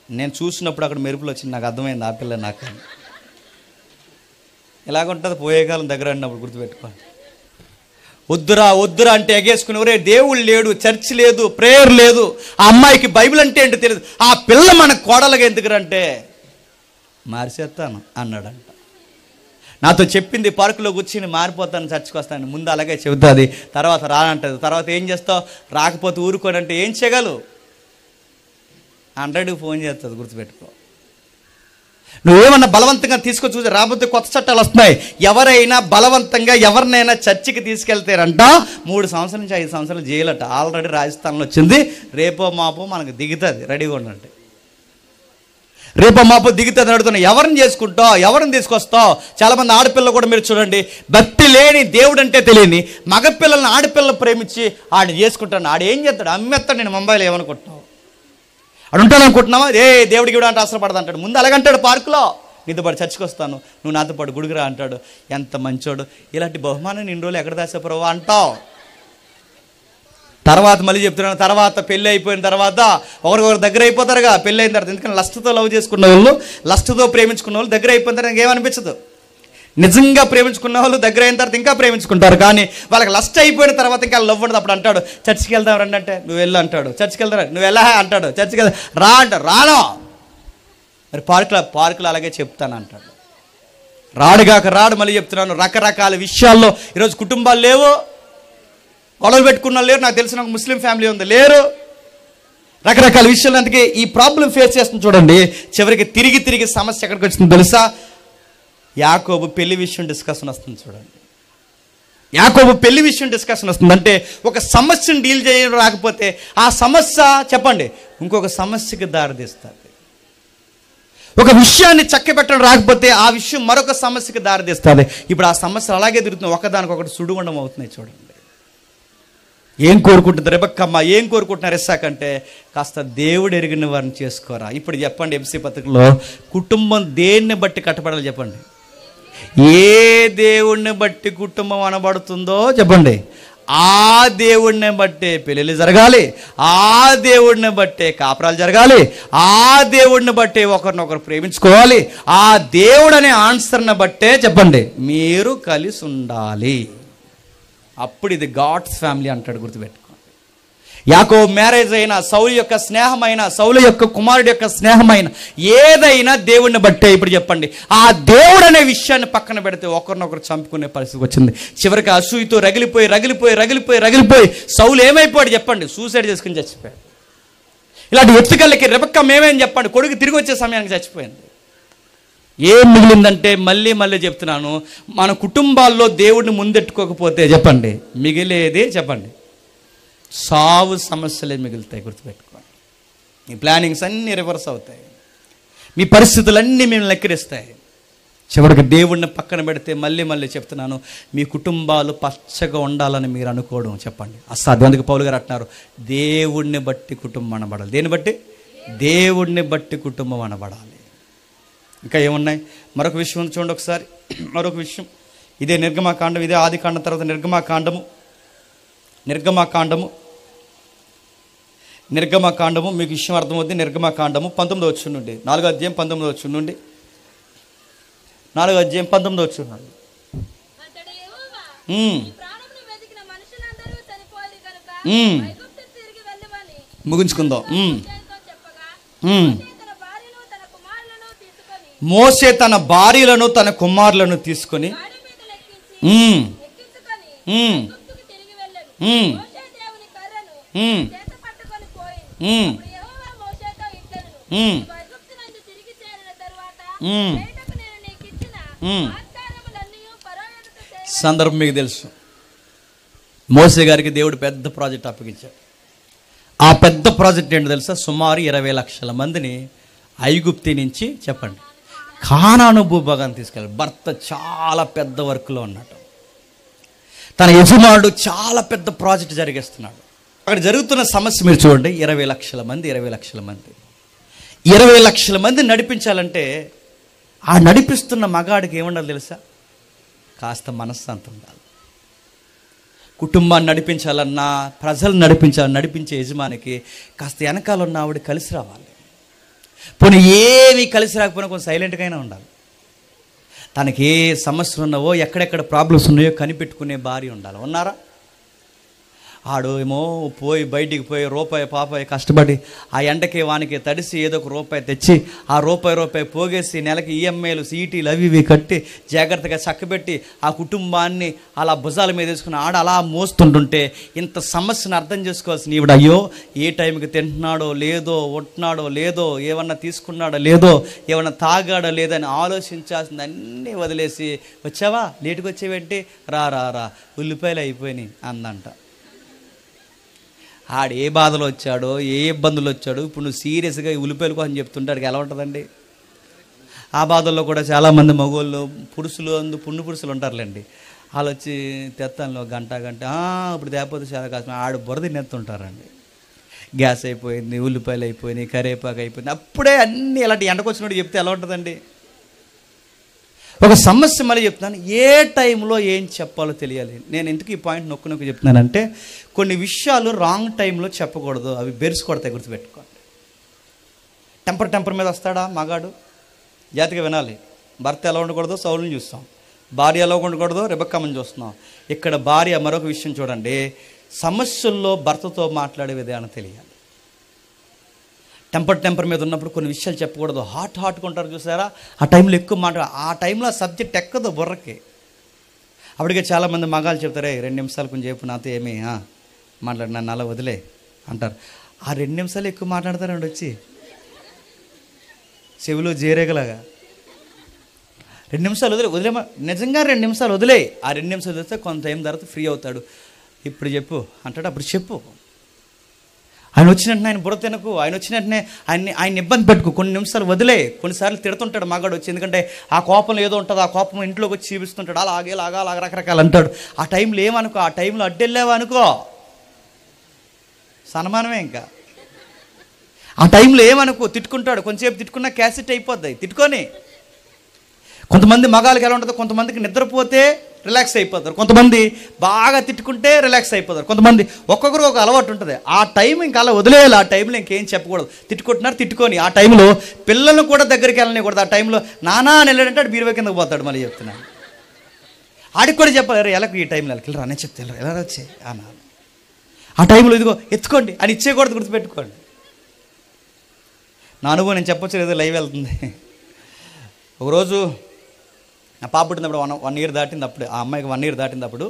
Speaker 1: నేను చూసినప్పుడు అక్కడ మెరుపులు వచ్చింది, నాకు అర్థమైంది ఆ పిల్ల నాకు ఎలాగుంటుంది పోయే కాలం దగ్గర అన్నప్పుడు. గుర్తుపెట్టుకోండి. వద్దురా అంటే ఎగేసుకుని, ఒరే దేవుడు లేడు, చర్చ్ లేదు, ప్రేయర్ లేదు, ఆ అమ్మాయికి బైబిల్ అంటే ఏంటో తెలియదు, ఆ పిల్ల మన కోడలుగా ఎందుకురంటే మార్చేస్తాను అన్నాడంట. నాతో చెప్పింది పార్కులో కూర్చుని మారిపోతాను, చర్చ్కి వస్తాను. ముందు అలాగే చెబుతుంది, తర్వాత రానంటది. తర్వాత ఏం చేస్తావు, రాకపోతే ఊరుకోని అంటే ఏం చేయగలవు? 100కి ఫోన్ చేస్తుంది. గుర్తుపెట్టుకో. నువ్వేమన్నా బలవంతంగా తీసుకొని చూసి రాబోతే కొత్త చట్టాలు వస్తున్నాయి. ఎవరైనా బలవంతంగా ఎవరినైనా చర్చికి తీసుకెళ్తారంట 3 సంవత్సరాల నుంచి 5 సంవత్సరాలు జైలట. ఆల్రెడీ రాజస్థాన్లో వచ్చింది. రేపో మాపో మనకు దిగుతుంది, రెడీగా ఉండండి. రేపో మాపో దిగుతుంది అడుగుతున్నా. ఎవరిని చేసుకుంటావు, ఎవరిని తీసుకొస్తావు? చాలామంది ఆడపిల్లలు కూడా మీరు చూడండి, భక్తి లేని, దేవుడు అంటే తెలియని మగపిల్లల్ని ఆడపిల్లలు ప్రేమించి ఆడు చేసుకుంటాను. ఆడు ఏం చేస్తాడు? అమ్మేస్తాడు. నేను ముంబైలో ఏమనుకుంటున్నావు? అడు ఉంటాను అనుకుంటున్నావా, దేవుడికి కూడా అంటే ఆశ్రపడదు అంటాడు. ముందు అలాగంటాడు పార్కులో, నీతో పాటు చర్చికి వస్తాను, నువ్వు నాతో పాటు గుడికిరా అంటాడు. ఎంత మంచోడు. ఇలాంటి బహుమానం ఇన్ని రోజులు ఎక్కడ దాచావు అంటావు. తర్వాత మళ్ళీ చెప్తున్నాను, తర్వాత పెళ్ళి అయిపోయిన తర్వాత ఒకరికొకరు దగ్గర అయిపోతారుగా పెళ్ళి అయిన తర్వాత. ఎందుకంటే లస్ట్తో లవ్ చేసుకున్న వాళ్ళు, లస్ట్తో ప్రేమించుకున్న వాళ్ళు దగ్గర అయిపోయిన తర్వాత ఇంకేమనిపించదు. నిజంగా ప్రేమించుకున్న వాళ్ళు దగ్గర అయిన తర్వాత ఇంకా ప్రేమించుకుంటారు. కానీ వాళ్ళకి లస్ట్ అయిపోయిన తర్వాత ఇంకా లవ్ ఉండదు. అప్పుడు అంటాడు, చర్చికి వెళ్దాం రండి అంటే నువ్వు వెళ్ళు అంటాడు. చర్చికి వెళ్తారా, నువ్వు వెళ్ళా అంటాడు. చర్చికి వెళ్తా రా అంటాడు, రాను. మరి పార్కులో అలాగే చెప్తాను అంటాడు. రాడుగాక రాడు. మళ్ళీ చెప్తున్నాను, రకరకాల విషయాల్లో ఈరోజు కుటుంబాలు లేవు, గొడవలు పెట్టుకున్న లేరు. నాకు తెలిసిన ఒక ముస్లిం ఫ్యామిలీ ఉంది, లేరు. రకరకాల విషయాలు. అందుకే ఈ ప్రాబ్లం ఫేస్ చేస్తుంది చూడండి. చివరికి తిరిగి సమస్య ఎక్కడికి వచ్చింది తెలుసా? యాకోబు పెళ్లి విషయం డిస్కషన్ వస్తుంది చూడండి. యాకోబు పెళ్లి విషయం డిస్కషన్ వస్తుంది. అంటే ఒక సమస్యను డీల్ చేయడం రాకపోతే ఆ సమస్య చెప్పండి ఇంకొక సమస్యకి దారితీస్తుంది. ఒక విషయాన్ని చక్కబెట్టడం రాకపోతే ఆ విషయం మరొక సమస్యకి దారితీస్తుంది. ఇప్పుడు ఆ సమస్యలు అలాగే తిరుగుతుంది, ఒకదానికొకటి సుడిగుండం అవుతున్నాయి చూడండి. ఏం కోరుకుంటుంది రెబెక్కమ్మ, ఏం కోరుకుంటున్నారు ఇస్సాకు అంటే, కాస్త దేవుడు ఎరిగిన వారిని చేసుకోరా. ఇప్పుడు చెప్పండి, ఎఫ్సీ పత్రికలో కుటుంబం దేన్ని బట్టి కట్టబడాలి చెప్పండి. ఏ దేవుణ్ణి బట్టి కుటుంబం అనబడుతుందో చెప్పండి, ఆ దేవుణ్ణి బట్టే పెళ్ళిళ్ళు జరగాలి, ఆ దేవుడిని బట్టే కాపురాలు జరగాలి, ఆ దేవుడిని బట్టే ఒకరినొకరు ప్రేమించుకోవాలి, ఆ దేవుడు అనే ఆన్సర్ని బట్టే చెప్పండి మీరు కలిసి ఉండాలి. అప్పుడు ఇది గాడ్స్ ఫ్యామిలీ అంటాడు, గుర్తుపెట్టుకోండి. యాకోబు మ్యారేజ్ అయినా, సౌలు యొక్క స్నేహమైన, సౌలు యొక్క కుమారుడు యొక్క స్నేహమైన ఏదైనా దేవుడిని బట్టే. ఇప్పుడు చెప్పండి, ఆ దేవుడు అనే విషయాన్ని పక్కన పెడితే ఒకరినొకరు చంపుకునే పరిస్థితి వచ్చింది. చివరికి అసూయతో రగిలిపోయి సౌలు ఏమైపోయాడు చెప్పండి, సూసైడ్ చేసుకుని చచ్చిపోయాడు. ఇలాంటి ఎత్తుకల్లకి రెబెక్క మేమేం చెప్పండి, కొడుకు తిరిగి వచ్చే సమయానికి చచ్చిపోయింది. ఏం మిగిలిందంటే మళ్ళీ చెప్తున్నాను, మన కుటుంబాల్లో దేవుడిని ముందెట్టుకోకపోతే చెప్పండి మిగిలేది చెప్పండి సావు సమస్యలే మిగులుతాయి. గుర్తుపెట్టుకోండి, మీ ప్లానింగ్స్ అన్నీ రివర్స్ అవుతాయి, మీ పరిస్థితులన్నీ మేము లెక్కరిస్తాయి. చివరికి దేవుడిని పక్కన పెడితే మళ్ళీ చెప్తున్నాను, మీ కుటుంబాలు పచ్చగా ఉండాలని మీరు అనుకోవడం చెప్పండి అసాధ్యం. అందుకు పౌలు గారు అంటున్నారు, దేవుడిని బట్టి కుటుంబం అనబడాలి. దేన్ని బట్టి? దేవుడిని బట్టి కుటుంబం అనబడాలి. ఇంకా ఏమున్నాయి? మరొక విషయం చూడండి ఒకసారి. మరొక విషయం, ఇదే నిర్గమాకాండం, ఇదే ఆదికాండం తర్వాత నిర్గమాకాండము మీకు విషయం అర్థమవుతుంది. నిర్గమాకాండము 19వ వచనం నుండి 4వ అధ్యాయం 19వ వచనం నుండి 4వ అధ్యాయం 19వ వచనం నుండి ముగించుకుందాం. మోసే తన భార్యలను తన కుమారులను తీసుకొని సందర్భం మీకు తెలుసు. మోసే గారికి దేవుడు పెద్ద ప్రాజెక్ట్ అప్పగించాడు. ఆ పెద్ద ప్రాజెక్ట్ ఏంటో తెలుసా? సుమారు 20 లక్షల మందిని ఐగుప్తి నుంచి చెప్పండి కానాను భూభాగాన్ని తీసుకెళ్ళాడు. భర్త చాలా పెద్ద వర్క్లో ఉన్నాడు, తన యజమానుడు చాలా పెద్ద ప్రాజెక్ట్ జరిగిస్తున్నాడు. అక్కడ జరుగుతున్న సమస్య మీరు చూడండి. 20 లక్షల మంది 20 లక్షల మంది నడిపించాలంటే ఆ నడిపిస్తున్న మగాడికి ఏముండాలి తెలుసా? కాస్త మనశ్శాంతి ఉండాలి. కుటుంబాన్ని నడిపించాలన్నా, ప్రజలు నడిపించే యజమానికి కాస్త వెనకాల ఉన్న ఆవిడ కలిసి రావాలి. పోనీ ఏమీ కలిసి రాకపోయినా కొంచెం సైలెంట్గా అయినా ఉండాలి. తనకి ఏ సమస్యలు ఉన్నావో, ఎక్కడెక్కడ ప్రాబ్లమ్స్ ఉన్నాయో కనిపెట్టుకునే భార్య ఉండాలి. ఉన్నారా? ఆడు ఏమో బయటికి పోయి రూపాయి కష్టపడి ఆ ఎండకి వానికి తడిసి ఏదో ఒక రూపాయి తెచ్చి ఆ రూపాయి పోగేసి నెలకి ఈఎంఐలు సీటీలు అవి ఇవి కట్టి జాగ్రత్తగా చక్కబెట్టి ఆ కుటుంబాన్ని అలా భుజాల మీద వేసుకుని అలా మోస్తుంటుంటే ఇంత సమస్యను అర్థం చేసుకోవాల్సిన ఈవిడ అయ్యో ఏ టైంకి తింటున్నాడో లేదో, ఉంటున్నాడో లేదో, ఏమన్నా తీసుకున్నాడో లేదో, ఏమన్నా తాగాడో లేదని ఆలోచించాల్సింది అన్నీ వదిలేసి, వచ్చావా లేటుకు వచ్చేవేంటి, రా ఉల్లిపాయలు అయిపోయినాయి అందంట. ఆడు ఏ బాధలు వచ్చాడో, ఏ ఇబ్బందులు వచ్చాడో, ఇప్పుడు నువ్వు సీరియస్గా ఉల్లిపాయల కోసం చెప్తుంటాడు, ఎలా ఉంటుందండి? ఆ బాధల్లో కూడా చాలామంది మగవాళ్ళు పుండు పురుషులు ఉంటారులేండి. వాళ్ళు వచ్చి తెత్తాను గంట ఇప్పుడు తేపోతే చాలా కష్టం, ఆడు బురద నెత్తుంటారండి. గ్యాస్ అయిపోయింది, ఉల్లిపాయలు అయిపోయినాయి, కరివేపాకు అయిపోయింది. అప్పుడే అన్నీ ఇలాంటి ఎండకొచ్చినట్టు చెప్తే ఎలా ఉంటుందండి? ఒక సమస్య మళ్ళీ చెప్తున్నాను, ఏ టైంలో ఏం చెప్పాలో తెలియాలి. నేను ఎందుకు ఈ పాయింట్ నొక్కి చెప్తున్నానంటే, కొన్ని విషయాలు రాంగ్ టైంలో చెప్పకూడదు, అవి బెరుసు కొడతాయి, గుర్తుపెట్టుకోండి. టెంపర్ మీద వస్తాడా మగాడు? జాతిగా వినాలి. భర్త ఎలా ఉండకూడదో సౌలుని చూస్తాం, భార్య ఎలా ఉండకూడదో రెబెక్కమ్మని చూస్తున్నాం. ఇక్కడ భార్య మరొక విషయం చూడండి, సమస్యల్లో భర్తతో మాట్లాడే విధానం తెలియాలి. టెంపర్ మీద ఉన్నప్పుడు కొన్ని విషయాలు చెప్పకూడదు. హాట్గా ఉంటారు చూసారా, ఆ టైంలో ఎక్కువ మాట్లాడాలి. ఆ టైంలో ఆ సబ్జెక్ట్ ఎక్కదు బుర్రకి. అప్పటికే చాలామంది మగాళ్ళు చెప్తారే, 2 నిమిషాలు కొంచెం చెప్పు నాతో ఏమి మాట్లాడి నన్ను అలా వదిలే అంటారు. ఆ 2 నిమిషాలు ఎక్కువ మాట్లాడతారండి వచ్చి చెవిలో జేరేగలాగా. 2 నిమిషాలు వదిలేమా, నిజంగా 2 నిమిషాలు వదిలే. ఆ 2 నిమిషాలు వదిలేస్తే కొంత టైం తర్వాత ఫ్రీ అవుతాడు. ఇప్పుడు చెప్పు అంటాడు, అప్పుడు చెప్పు. ఆయన వచ్చినట్టు ఆయన బుర్ర తినకు, ఆయన వచ్చినట్టునే ఆయన ఇబ్బంది పెట్టుకు. కొన్ని నిమిషాలు వదిలే. కొన్నిసార్లు తిడుతుంటాడు మగాడు వచ్చి, ఎందుకంటే ఆ కోపంలో ఏదో ఉంటుంది, ఆ కోపం ఇంట్లోకి వచ్చి చూపిస్తుంటాడు, అలాగే రకరకాలు అంటాడు. ఆ టైంలో ఏమనుకో, ఆ టైంలో అడ్డెళ్ళావా అనుకో సన్మానమే. ఇంకా ఆ టైంలో ఏమనుకో, తిట్టుకుంటాడు. కొంచెంసేపు తిట్టుకున్నా క్యాసెట్ అయిపోద్ది తిట్టుకొని. కొంతమంది మగాళ్ళకి ఎలా ఉంటుందో, కొంతమందికి నిద్రపోతే రిలాక్స్ అయిపోతారు, కొంతమంది బాగా తిట్టుకుంటే రిలాక్స్ అయిపోతారు, కొంతమంది ఒక్కొక్కరు ఒక అలవాటు ఉంటుంది. ఆ టైం ఇంకా అలా వదిలేయాలి. ఆ టైంలో ఇంకేం చెప్పకూడదు. తిట్టుకుంటున్నారు తిట్టుకొని. ఆ టైంలో పిల్లలను కూడా దగ్గరికి వెళ్ళనికూడదు. ఆ టైంలో నానా అని వెళ్ళాడంటే ఆడు బీరువా కిందకు పోతాడు. మళ్ళీ చెప్తున్నాను, ఆడికి కూడా చెప్పాలి, ఎలాగ ఈ టైంలో వెళ్ళరా అనే చెప్తే ఎలా వచ్చే అన్న. ఆ టైంలో ఇదిగో ఎత్తుకోండి అని ఇచ్చేయకూడదు, గుర్తుపెట్టుకోండి. నా అనుభవం నేను చెప్పొచ్చు, ఏదో లైవ్ వెళ్తుంది. ఒకరోజు నా పాప పుట్టినప్పుడు 1 year దాటింది. అప్పుడు ఆ అమ్మాయికి 1 year దాటినప్పుడు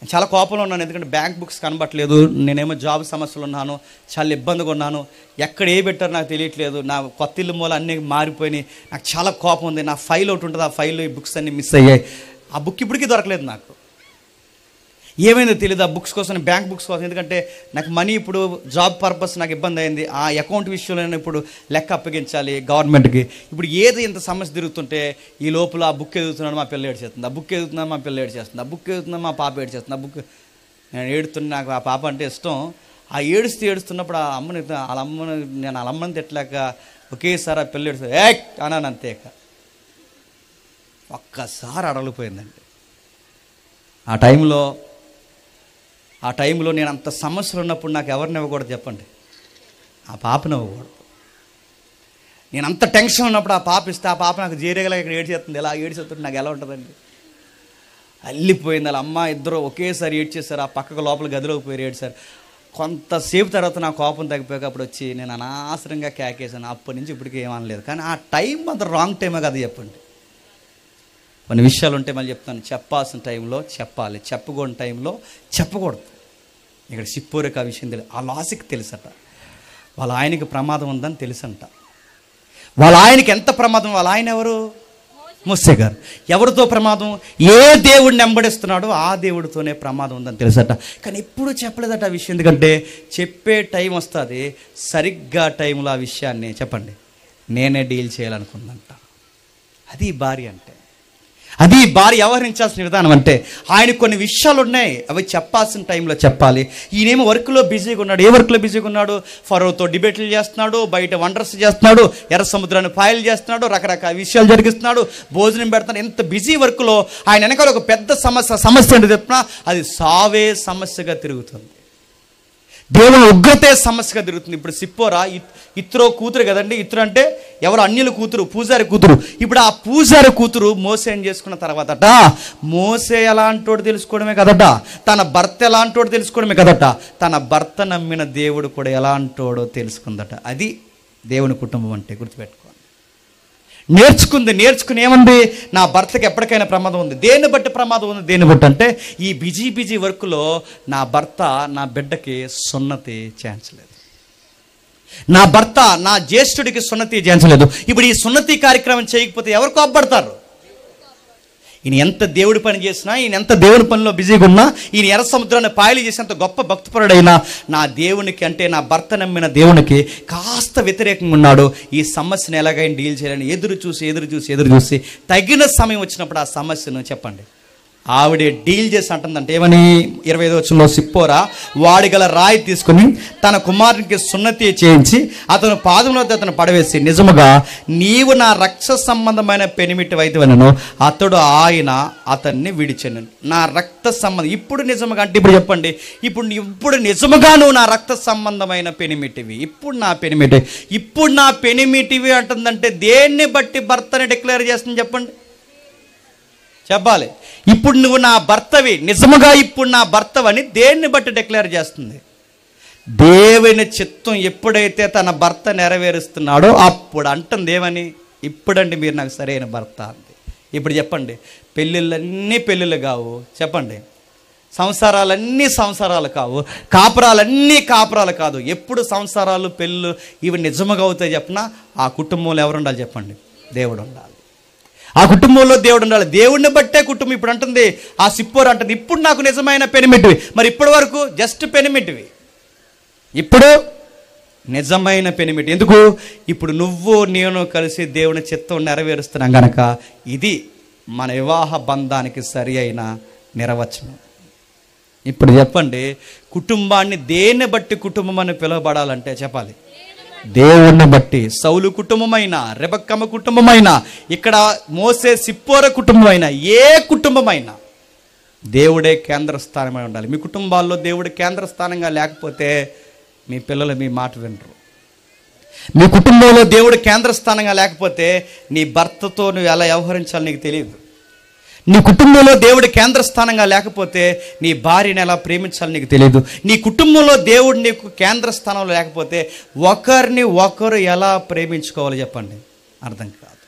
Speaker 1: చాలా కోపంలో ఉన్నాను. ఎందుకంటే బ్యాంక్ బుక్స్ కనబట్టలేదు, నేనేమో జాబ్ సమస్యలు ఉన్నాను, చాలా ఇబ్బందిగా ఉన్నాను. ఎక్కడ ఏ పెట్టారో నాకు తెలియట్లేదు. నా కొత్త ఇల్లు మూల అన్నీ మారిపోయినాయి. నాకు చాలా కోపం ఉంది. నా ఫైల్ ఒకటి ఉంటుంది, ఆ ఫైల్లో ఈ బుక్స్ అన్నీ మిస్ అయ్యాయి. ఆ బుక్ ఇప్పటికీ దొరకలేదు నాకు. ఏమైందో తెలియదు ఆ బుక్స్ కోసం, బ్యాంక్ బుక్స్ కోసం. ఎందుకంటే నాకు మనీ ఇప్పుడు జాబ్ పర్పస్ నాకు ఇబ్బంది అయింది. ఆ అకౌంట్ విషయంలో ఇప్పుడు లెక్క అప్పగించాలి గవర్నమెంట్కి. ఇప్పుడు ఏది ఇంత సమస్య తిరుగుతుంటే ఈ లోపల ఆ బుక్ ఎదుగుతున్నాడు మా పిల్ల ఏడ్చేస్తుంది, ఆ బుక్ ఎదుగుతున్నా మా పిల్ల ఏడ్చేస్తుంది, ఆ బుక్ ఎదుగుతున్నా మా పాప ఏడ్చేస్తుంది, ఆ బుక్ నేను ఏడుతున్నా. నాకు ఆ పాప అంటే ఇష్టం. ఆ ఏడుస్తున్నప్పుడు ఆ అమ్మని నేను వాళ్ళ అమ్మని తిట్టలేక ఒకేసారి ఆ పిల్ల ఏడుస్తుంది అన్నాను. అంతేక ఒక్కసారి అడలిపోయిందండి. ఆ టైంలో నేను అంత సమస్యలు ఉన్నప్పుడు నాకు ఎవరిని ఇవ్వకూడదు చెప్పండి? ఆ పాపని ఇవ్వకూడదు. నేను అంత టెన్షన్ ఉన్నప్పుడు ఆ పాప ఇస్తే, ఆ పాప నాకు జీరేగలా ఇక్కడ ఏడ్చేస్తుంది. ఎలా ఏడ్చేస్తుంటే నాకు ఎలా ఉంటుందండి? అల్లిపోయింది. వాళ్ళ అమ్మ ఇద్దరు ఒకేసారి ఏడ్చేశారు. ఆ పక్కకు లోపల గదిలోకి పోయి ఏడ్చారు. కొంతసేపు తర్వాత నా కోపం తగ్గిపోయాక అప్పుడు వచ్చి నేను అనవసరంగా కేకేసాను. అప్పటి నుంచి ఇప్పటికీ ఏమనలేదు. కానీ ఆ టైం అంత రాంగ్ టైమే కదా చెప్పండి. కొన్ని విషయాలు ఉంటే మళ్ళీ చెప్తాను, చెప్పాల్సిన టైంలో చెప్పాలి, చెప్పుకోని టైంలో చెప్పకూడదు. ఇక్కడ సిప్పోరికి ఆ విషయం తెలియదు. ఆ లాజిక్ తెలుసట. వాళ్ళ ఆయనకి ప్రమాదం ఉందని తెలుసంట. వాళ్ళ ఆయనకి ఎంత ప్రమాదం? వాళ్ళ ఆయన ఎవరు? మోసే గారు. ఎవరితో ప్రమాదం? ఏ దేవుడిని వెంబడిస్తున్నాడో ఆ దేవుడితోనే ప్రమాదం ఉందని తెలుసట. కానీ ఎప్పుడూ చెప్పలేదట ఆ విషయం. ఎందుకంటే చెప్పే టైం వస్తుంది, సరిగ్గా టైంలో ఆ విషయాన్ని చెప్పండి నేనే డీల్ చేయాలనుకుందంట. అది భార్య అంటే. అది భార్య వ్యవహరించాల్సిన విధానం. అంటే ఆయన కొన్ని విషయాలు ఉన్నాయి, అవి చెప్పాల్సిన టైంలో చెప్పాలి. ఈయనేమో వర్క్లో బిజీగా ఉన్నాడు. ఏ వర్క్లో బిజీగా ఉన్నాడు? ఫరోతో డిబేట్లు చేస్తున్నాడు, బయట వండర్స్ చేస్తున్నాడు, ఎర్ర సముద్రాన్ని పాయలు చేస్తున్నాడు, రకరకాల విషయాలు జరిగిస్తున్నాడు, భోజనం పెడుతున్నాడు. ఎంత బిజీ వర్క్లో ఆయన వెనకాల ఒక పెద్ద సమస్య అంటే చెప్పినా అది సావే సమస్యగా తిరుగుతుంది. దేవుని ఉగ్రతే సమస్యగా తిరుగుతుంది. ఇప్పుడు సిప్పోరా ఇత్రో కూతురు కదండి. ఇత్రో అంటే ఎవరు? అన్యుల కూతురు, పూజారి కూతురు. ఇప్పుడు ఆ పూజారి కూతురు మోసేం చేసుకున్న తర్వాతట మోసే ఎలాంటోడు తెలుసుకోవడమే కదట, తన భర్త ఎలాంటోడు తెలుసుకోవడమే కదట, తన భర్త నమ్మిన దేవుడు కూడా ఎలాంటోడో తెలుసుకుందట. అది దేవుని కుటుంబం అంటే. గుర్తుపెట్టుకోండి. నేర్చుకుని ఏమంది? నా భర్తకి ఎప్పటికైనా ప్రమాదం ఉంది. దేన్ని బట్టి ప్రమాదం ఉంది? దేన్ని బట్టి అంటే ఈ బిజీ వర్క్లో నా భర్త నా బిడ్డకి సున్నతి చేయించలేదు, నా భర్త నా జ్యేష్ఠుడికి సున్నతి చేయించలేదు. ఇప్పుడు ఈ సున్నతి కార్యక్రమం చేయకపోతే ఎవరు కోప్పడతారు? ఈయన ఎంత దేవుడి పని చేసినా, ఈయన ఎంత దేవుని పనిలో బిజీగా ఉన్నా, ఈయన ఎర్ర సముద్రాన్ని పాయలు చేసేంత గొప్ప భక్తిపరుడైనా నా దేవునికి అంటే నా భర్త నమ్మిన దేవునికి కాస్త వ్యతిరేకంగా ఉన్నాడు. ఈ సమస్యను ఎలాగైనా డీల్ చేయాలని ఎదురు చూసి తగిన సమయం వచ్చినప్పుడు ఆ సమస్యను చెప్పండి ఆవిడ డీల్ చేసి అంటుందంటే ఏమని, 25వ వచనంలో, సిప్పోరా వాడి గల రాయి తీసుకుని తన కుమారునికి సున్నతి చేయించి అతను పాదంలో అతను పడవేసి, నిజముగా నీవు నా రక్త సంబంధమైన పెనిమిటి వైద్యవనను అతడు ఆయన అతన్ని విడిచెను. నా రక్త సంబంధం ఇప్పుడు నిజముగా అంటే ఇప్పుడు చెప్పండి, ఇప్పుడు నిజముగా నువ్వు నా రక్త సంబంధమైన పెనిమిటివి, ఇప్పుడు నా పెనిమిటివి అంటుందంటే దేన్ని బట్టి భర్తని డిక్లేర్ చేస్తుంది చెప్పండి, చెప్పాలి. ఇప్పుడు నువ్వు నా భర్తవి, నిజముగా ఇప్పుడు నా భర్తవని దేన్ని బట్టి డిక్లేర్ చేస్తుంది? దేవుని చిత్తం ఎప్పుడైతే తన భర్త నెరవేరుస్తున్నాడో అప్పుడు అంటుంది ఏమని, ఇప్పుడండి మీరు నాకు సరైన భర్త అంది. ఇప్పుడు చెప్పండి, పెళ్ళిళ్ళన్నీ పెళ్ళిళ్ళు కావు, చెప్పండి, సంసారాలన్నీ సంసారాలు కావు, కాపురాలన్నీ కాపురాలు కాదు. ఎప్పుడు సంసారాలు పెళ్ళు ఇవి నిజముగా అవుతాయి చెప్పినా ఆ కుటుంబంలో ఎవరు ఉండాలి చెప్పండి? దేవుడు ఉండాలి. ఆ కుటుంబంలో దేవుడు ఉండాలి. దేవుడిని బట్టే కుటుంబం. ఇప్పుడు అంటుంది ఆ సిప్పోరు అంటుంది, ఇప్పుడు నాకు నిజమైన పెనిమిటివి. మరి ఇప్పటి వరకు జస్ట్ పెనిమిటివి, ఇప్పుడు నిజమైన పెనిమిటి. ఎందుకు? ఇప్పుడు నువ్వు నేను కలిసి దేవుని చిత్తం నెరవేరుస్తున్నాం గనక ఇది మన వివాహ బంధానికి సరి అయిన నిర్వచనం. ఇప్పుడు చెప్పండి, కుటుంబాన్ని దేన్ని బట్టి కుటుంబం అని పిలువబడాలంటే చెప్పాలి, దేవుణ్ణి బట్టి. సౌలు కుటుంబమైనా, రెబెక్కమ్మ కుటుంబమైనా, ఇక్కడ మోసే సిప్పోర కుటుంబమైనా, ఏ కుటుంబమైనా దేవుడే కేంద్రస్థానమై ఉండాలి. మీ కుటుంబాల్లో దేవుడు కేంద్రస్థానంగా లేకపోతే మీ పిల్లలు మీ మాట వినరు. మీ కుటుంబంలో దేవుడు కేంద్రస్థానంగా లేకపోతే నీ భర్తతో నువ్వు ఎలా వ్యవహరించాలో నీకు తెలియదు. నీ కుటుంబంలో దేవుడు కేంద్రస్థానంగా లేకపోతే నీ భార్యని ఎలా ప్రేమించాలో నీకు తెలియదు. నీ కుటుంబంలో దేవుడు నీకు కేంద్రస్థానంలో లేకపోతే ఒకరిని ఒకరు ఎలా ప్రేమించుకోవాలో చెప్పండి, అర్థం కాదు.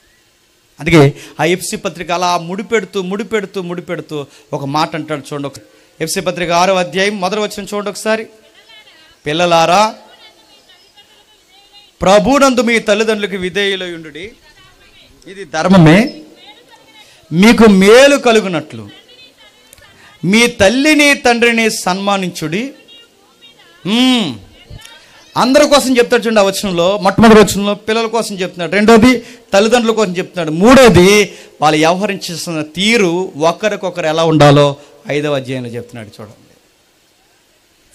Speaker 1: అందుకే ఆ ఎఫ్సి పత్రిక అలా ముడిపెడుతూ ఒక మాట అంటాడు చూడండి. ఎఫ్సి పత్రిక 6వ అధ్యాయం 1వ వచనం చూడండి ఒకసారి. పిల్లలారా, ప్రభునందు మీ తల్లిదండ్రులకు విధేయులై ఉండుడి, ఇది ధర్మమే. మీకు మేలు కలుగునట్లు మీ తల్లిని తండ్రిని సన్మానించుడి. అందరి కోసం చెప్తాడు చూడండి ఆ వచనంలో. మొట్టమొదటి వచనంలో పిల్లల కోసం చెప్తున్నాడు, రెండోది తల్లిదండ్రుల కోసం చెప్తున్నాడు, మూడోది వాళ్ళు వ్యవహరించిన తీరు ఒకరికొకరు ఎలా ఉండాలో 5వ అధ్యాయంలో చెప్తున్నాడు. చూడండి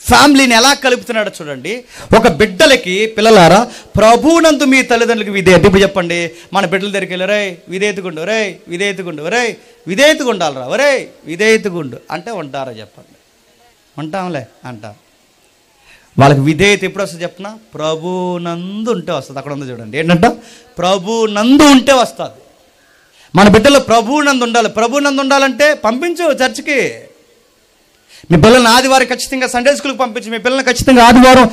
Speaker 1: ఫ్యామిలీని ఎలా కలుపుతున్నాడో చూడండి. ఒక బిడ్డలకి, పిల్లలారా ప్రభువునందు మీ తల్లిదండ్రులకి విధేయత. ఇప్పుడు చెప్పండి, మన బిడ్డల దగ్గరికి వెళ్ళి రే విధేయతగుండు, రే విధేయతగుండు, రే విధేయతగుండాలరా, రే విధేయతగుండు అంటే ఉంటారా చెప్పండి? ఉంటాంలే అంటారు. వాళ్ళకి విధేయత ఎప్పుడు వస్తుంది చెప్పనా? ప్రభునందు ఉంటే వస్తుంది. అక్కడ ఉందో చూడండి, ఏంటంట? ప్రభునందు ఉంటే వస్తుంది. మన బిడ్డలు ప్రభునందు ఉండాలి. ప్రభునందు ఉండాలంటే పంపించు చర్చికి. మీ పిల్లల్ని ఆదివారం ఖచ్చితంగా సండే స్కూల్కి పంపించు. మీ పిల్లల్ని ఖచ్చితంగా ఆదివారం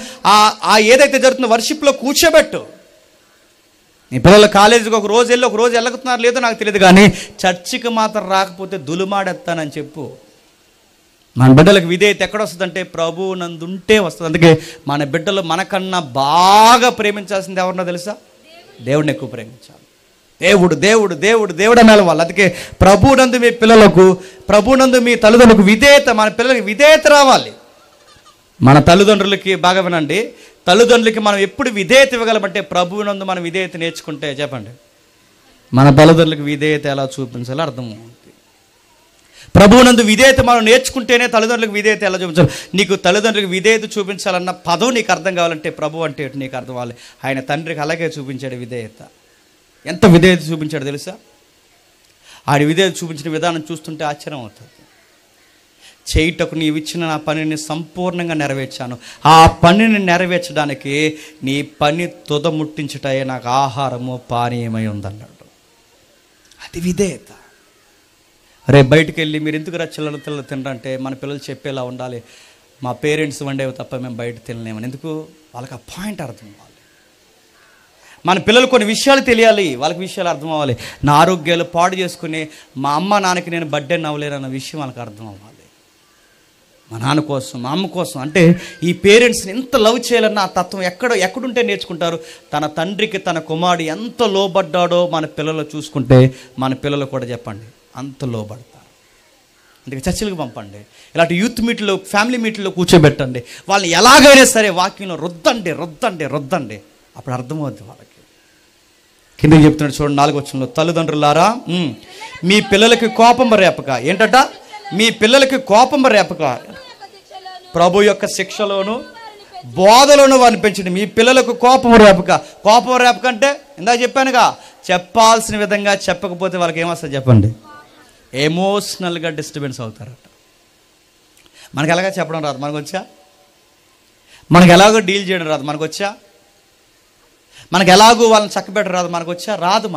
Speaker 1: ఆ ఏదైతే జరుగుతుందో వర్షిప్లో కూర్చోబెట్టు. మీ పిల్లలు కాలేజీకి ఒక రోజు వెళ్ళి ఒక రోజు వెళ్ళగలుగుతున్నారు లేదో నాకు తెలియదు, కానీ చర్చికి మాత్రం రాకపోతే దులుమాడెత్తానని చెప్పు. మన బిడ్డలకు విధేయత ఎక్కడ వస్తుందంటే ప్రభువు నందుంటే వస్తుంది. అందుకే మన బిడ్డలు మనకన్నా బాగా ప్రేమించాల్సింది ఎవరన్నా తెలుసా? దేవుడిని ఎక్కువ ప్రేమించాలి. దేవుడు దేవుడు దేవుడు దేవుడు అనాలి వాళ్ళు. అందుకే ప్రభువునందు మీ పిల్లలకు, ప్రభువునందు మీ తల్లిదండ్రులకు విధేయత, మన పిల్లలకి విధేయత రావాలి. మన తల్లిదండ్రులకి బాగా వినండి, తల్లిదండ్రులకి మనం ఎప్పుడు విధేయత ఇవ్వగలమంటే ప్రభువునందు మనం విధేయత నేర్చుకుంటే చెప్పండి మన తల్లిదండ్రులకు విధేయత ఎలా చూపించాలో అర్థమవుతుంది. ప్రభువునందు విధేయత మనం నేర్చుకుంటేనే తల్లిదండ్రులకు విధేయత ఎలా చూపించాలి. నీకు తల్లిదండ్రులకు విధేయత చూపించాలన్న పదం నీకు అర్థం కావాలంటే ప్రభు అంటే నీకు అర్థం అవ్వాలి. ఆయన తండ్రికి అలాగే చూపించాడు విధేయత. ఎంత విధేయత చూపించాడు తెలుసా? ఆడి విధేయత చూపించిన విధానం చూస్తుంటే ఆశ్చర్యం అవుతుంది. చేయుటకు నీవిచ్చిన నా పనిని సంపూర్ణంగా నెరవేర్చాను, ఆ పనిని నెరవేర్చడానికి నీ పని తుదముట్టించుటయే నాకు ఆహారము పానీయమై ఉందన్నాడు. అది విధేయత. రే బయటికి వెళ్ళి మీరు ఎందుకు చిల్లర తినరంటే మన పిల్లలు చెప్పేలా ఉండాలి, మా పేరెంట్స్ వండేవి తప్ప మేము బయట తినలేమని. ఎందుకు? వాళ్ళకి ఆ పాయింట్ అర్థం అవ్వాలి. మన పిల్లలు కొన్ని విషయాలు తెలియాలి, వాళ్ళకి విషయాలు అర్థం అవ్వాలి. నా ఆరోగ్యాలు పాడు చేసుకుని మా అమ్మ నాన్నకి నేను బర్త్డే నవ్వలేనన్న విషయం వాళ్ళకి అర్థం అవ్వాలి. మా నాన్న కోసం, మా అమ్మ కోసం. అంటే ఈ పేరెంట్స్ని ఎంత లవ్ చేయాలన్న ఆ తత్వం ఎక్కడుంటే నేర్చుకుంటారు. తన తండ్రికి తన కుమారుడు ఎంత లోబడ్డాడో మన పిల్లలు చూసుకుంటే మన పిల్లలు కూడా చెప్పండి అంత లోబడతారు. అందుకే చర్చలకు పంపండి, ఇలాంటి యూత్ మీట్లో, ఫ్యామిలీ మీట్లో కూర్చోబెట్టండి. వాళ్ళని ఎలాగైనా సరే వాక్యంలో రుద్దండి. అప్పుడు అర్థమవుద్ది వాళ్ళకి. కిందకి చెప్తున్నాడు చూడండి 4వ వచనంలో, తల్లిదండ్రులారా మీ పిల్లలకి కోపం రేపక. ఏంటట? మీ పిల్లలకి కోపం రేపక, ప్రభు యొక్క శిక్షలోను బోధలోను వారిని పెంచండి. మీ పిల్లలకు కోపం రేపక. కోపం రేపక అంటే ఇందాక చెప్పానుగా, చెప్పాల్సిన విధంగా చెప్పకపోతే వాళ్ళకి ఏమొస్తుంది చెప్పండి? ఎమోషనల్గా డిస్టర్బెన్స్ అవుతారట. మనకు ఎలాగ చెప్పడం రాదు, మనకు వచ్చా? మనకు ఎలాగో డీల్ చేయడం రాదు, మనకు వచ్చా? మనకు ఎలాగూ వాళ్ళని చక్కబెట్టడం రాదు, మనకు వచ్చా? రాదు.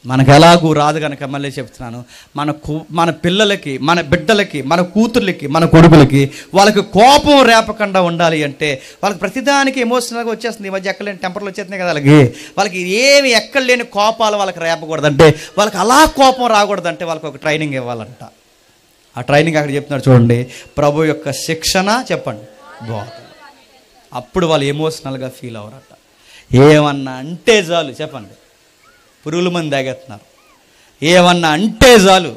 Speaker 1: మనకు ఎలాగూ రాదు కనుక మళ్ళీ చెప్తున్నాను, మన పిల్లలకి, మన బిడ్డలకి, మన కూతుర్లకి, మన కొడుకులకి వాళ్ళకి కోపం రేపకుండా ఉండాలి అంటే వాళ్ళకి ప్రతిదానికి ఎమోషనల్గా వచ్చేస్తుంది. ఈ మధ్య ఎక్కలేని టెంపర్లు వచ్చేస్తున్నాయి కదా వాళ్ళకి ఏమి ఎక్కడ లేని కోపాలు వాళ్ళకి రేపకూడదంటే, వాళ్ళకి అలా కోపం రాకూడదంటే వాళ్ళకి ఒక ట్రైనింగ్ ఇవ్వాలంట. ఆ ట్రైనింగ్ అక్కడ చెప్తున్నారు చూడండి, ప్రభు యొక్క శిక్షణ చెప్పండి, బోధ. అప్పుడు వాళ్ళు ఎమోషనల్గా ఫీల్ అవ్వరట. ఏమన్నా అంటే చాలు చెప్పండి, పురుగుల మంది తాగేస్తున్నారు. ఏమన్నా అంటే చాలు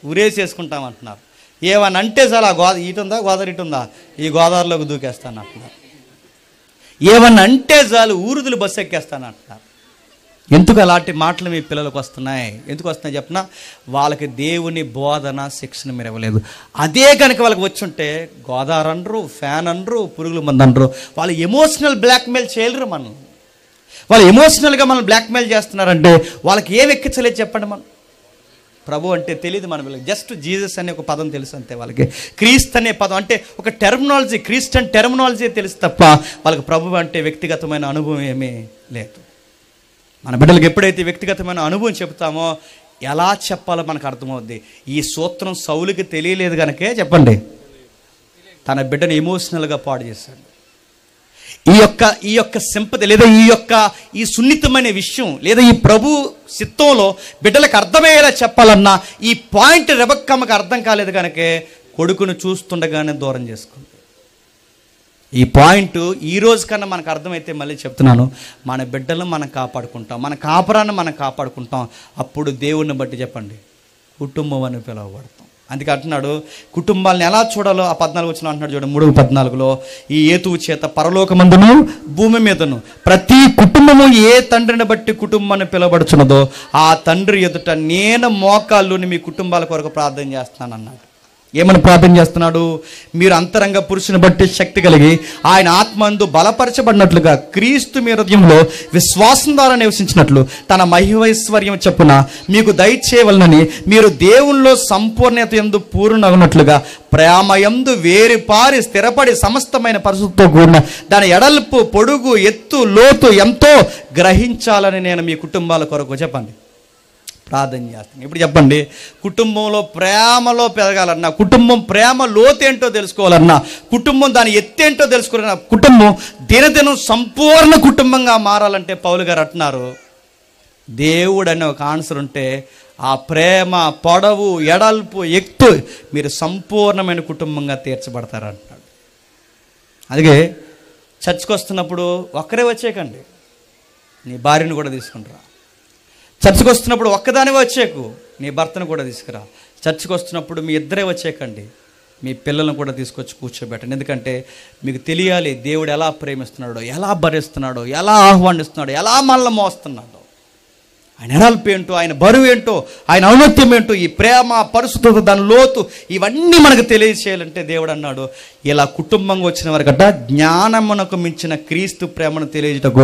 Speaker 1: ఉరేసేసుకుంటామంటున్నారు. ఏమన్నా అంటే చాలు, ఆ ఇటుందా గోదావరి, ఇటుందా, ఈ గోదావరిలోకి దూకేస్తాను అంటున్నారు. ఏమన్నా అంటే చాలు ఊరుదులు బస్సు ఎక్కేస్తాను అంటున్నారు. ఎందుకు అలాంటి మాటలు మీ పిల్లలకు వస్తున్నాయి? ఎందుకు వస్తున్నాయి చెప్పినా, వాళ్ళకి దేవుని బోధన శిక్షణ మీరు ఇవ్వలేదు. అదే కనుక వాళ్ళకి వచ్చుంటే గోదావరి అనరు, ఫ్యాన్ అనరు, పురుగుల మంది అనరు. వాళ్ళు ఎమోషనల్ బ్లాక్మెయిల్ చేయలేరు. వాళ్ళు ఎమోషనల్గా మనం బ్లాక్మెయిల్ చేస్తున్నారంటే వాళ్ళకి ఏం ఎక్కించలేదు చెప్పండి. మనం ప్రభు అంటే తెలియదు మన పిల్లలకి. జస్ట్ జీసస్ అనే ఒక పదం తెలుసు అంతే వాళ్ళకి. క్రీస్తు అనే పదం అంటే ఒక టెర్మినాలజీ, క్రిస్టియన్ టెర్మినాలజీ తెలుసు తప్ప వాళ్ళకి ప్రభు అంటే వ్యక్తిగతమైన అనుభవం ఏమీ లేదు. మన బిడ్డలకు ఎప్పుడైతే వ్యక్తిగతమైన అనుభవం చెప్తామో ఎలా చెప్పాలో మనకు అర్థమవుద్ది. ఈ సూత్రం సౌలుకి తెలియలేదు కనుకే చెప్పండి తన బిడ్డను ఎమోషనల్గా పాడు చేశాడు. ఈ యొక్క సింపతి లేదా ఈ సున్నితమైన విషయం లేదా ఈ ప్రభు చిత్తంలో బిడ్డలకు అర్థమయ్యేలా చెప్పాలన్నా ఈ పాయింట్ రెబక్కమ్మకి అర్థం కాలేదు కనుకే కొడుకును చూస్తుండగానే దూరం చేసుకుంది. ఈ పాయింట్ ఈ రోజు కన్నా మనకు అర్థమైతే మళ్ళీ చెప్తున్నాను, మన బిడ్డలను మనం కాపాడుకుంటాం, మన కాపురాన్ని మనం కాపాడుకుంటాం. అప్పుడు దేవుణ్ణి బట్టి చెప్పండి కుటుంబం అని పిలువబడతాం. అందుకే అంటున్నాడు కుటుంబాలను ఎలా చూడాలో ఆ 14 వచనం అంటున్నాడు చూడండి, 3:14లో, ఈ హేతువు చేత పరలోకమందును భూమి మీదను ప్రతి కుటుంబము ఏ తండ్రిని బట్టి కుటుంబాన్ని పిలువబడుచున్నదో ఆ తండ్రి ఎదుట నేను మోకాళ్ళుని మీ కుటుంబాల కొరకు ప్రార్థన చేస్తున్నాను అన్నాడు. ఏమని ప్రార్థన చేస్తున్నాడు? మీరు అంతరంగ పురుషుని బట్టి శక్తి కలిగి ఆయన ఆత్మందు బలపరచబడినట్లుగా క్రీస్తు మీ హృదయంలో విశ్వాసం ద్వారా నివసించినట్లు తన మహిమైశ్వర్యం చొప్పున మీకు దయచేయవలనని మీరు దేవునిలో సంపూర్ణత యందు పూర్ణగునట్లుగా ప్రేమయందు వేరుపారి స్థిరపడి సమస్తమైన పరిశుద్ధతో కూడిన దాని ఎడల్పు, పొడుగు, ఎత్తు, లోతు ఎంతో గ్రహించాలని నేను మీ కుటుంబాల కొరకు చెప్పండి ప్రార్థన చేస్తాను. ఇప్పుడు చెప్పండి, కుటుంబంలో ప్రేమలో పెరగాలన్నా, కుటుంబం ప్రేమ లోతేంటో తెలుసుకోవాలన్నా, కుటుంబం దాని ఎత్తేంటో తెలుసుకోవాలన్నా, కుటుంబం దినదినం సంపూర్ణ కుటుంబంగా మారాలంటే పౌలు గారు అంటున్నారు, దేవుడు అనే ఒక ఆన్సర్ ఉంటే ఆ ప్రేమ, పొడవు, ఎడల్పు, ఎత్తు మీరు సంపూర్ణమైన కుటుంబంగా తీర్చబడతారంటున్నాడు. అందుకే చర్చ్కి వస్తున్నప్పుడు ఒక్కరే వచ్చేయకండి, నీ భార్యను కూడా తీసుకుంటారా. చర్చ్కి వస్తున్నప్పుడు ఒక్కదానివే వచ్చేకు, నీ భర్తను కూడా తీసుకురా. చర్చ్కి వస్తున్నప్పుడు మీ ఇద్దరే వచ్చేయకండి, మీ పిల్లలను కూడా తీసుకొచ్చి కూర్చోబెట్టండి. ఎందుకంటే మీకు తెలియాలి దేవుడు ఎలా ప్రేమిస్తున్నాడో, ఎలా భరిస్తున్నాడో, ఎలా ఆహ్వానిస్తున్నాడో, ఎలా మనల్ని మోస్తున్నాడో, ఆయన ఎడల్పు ఏంటో, ఆయన బరువు ఏంటో, ఆయన ఔన్నత్యం ఏంటో, ఈ ప్రేమ, పరిశుద్ధత, దాని లోతు ఇవన్నీ మనకు తెలియచేయాలంటే దేవుడు అన్నాడు, ఇలా కుటుంబంగా వచ్చిన వారికట జ్ఞానమునకు మించిన క్రీస్తు ప్రేమను తెలియజేటకు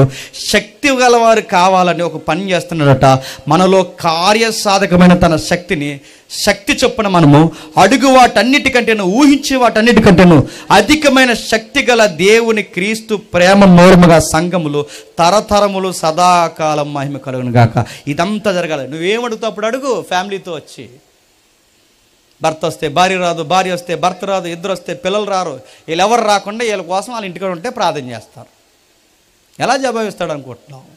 Speaker 1: శక్తి గలవారు కావాలని ఒక పని చేస్తున్నాడట. మనలో కార్యసాధకమైన తన శక్తిని శక్తి చొప్పున మనము అడుగు వాటన్నిటికంటేను, ఊహించే వాటన్నిటికంటేను అధికమైన శక్తి గల దేవుని క్రీస్తు ప్రేమ మూలముగా సంఘములు తరతరములు సదాకాలం మహిమ కలుగును గాక. ఇదంతా జరగాలి. నువ్వేమడుగుతావు అప్పుడు అడుగు. ఫ్యామిలీతో వచ్చి, భర్త వస్తే భార్య రాదు, భార్య వస్తే భర్త రాదు, ఇద్దరు వస్తే పిల్లలు రారు, వీళ్ళు ఎవరు రాకుండా వీళ్ళ కోసం వాళ్ళ ఇంటికి ఉంటే ప్రార్థన చేస్తారు. ఎలా జవాబిస్తాడు అనుకుంటున్నావు?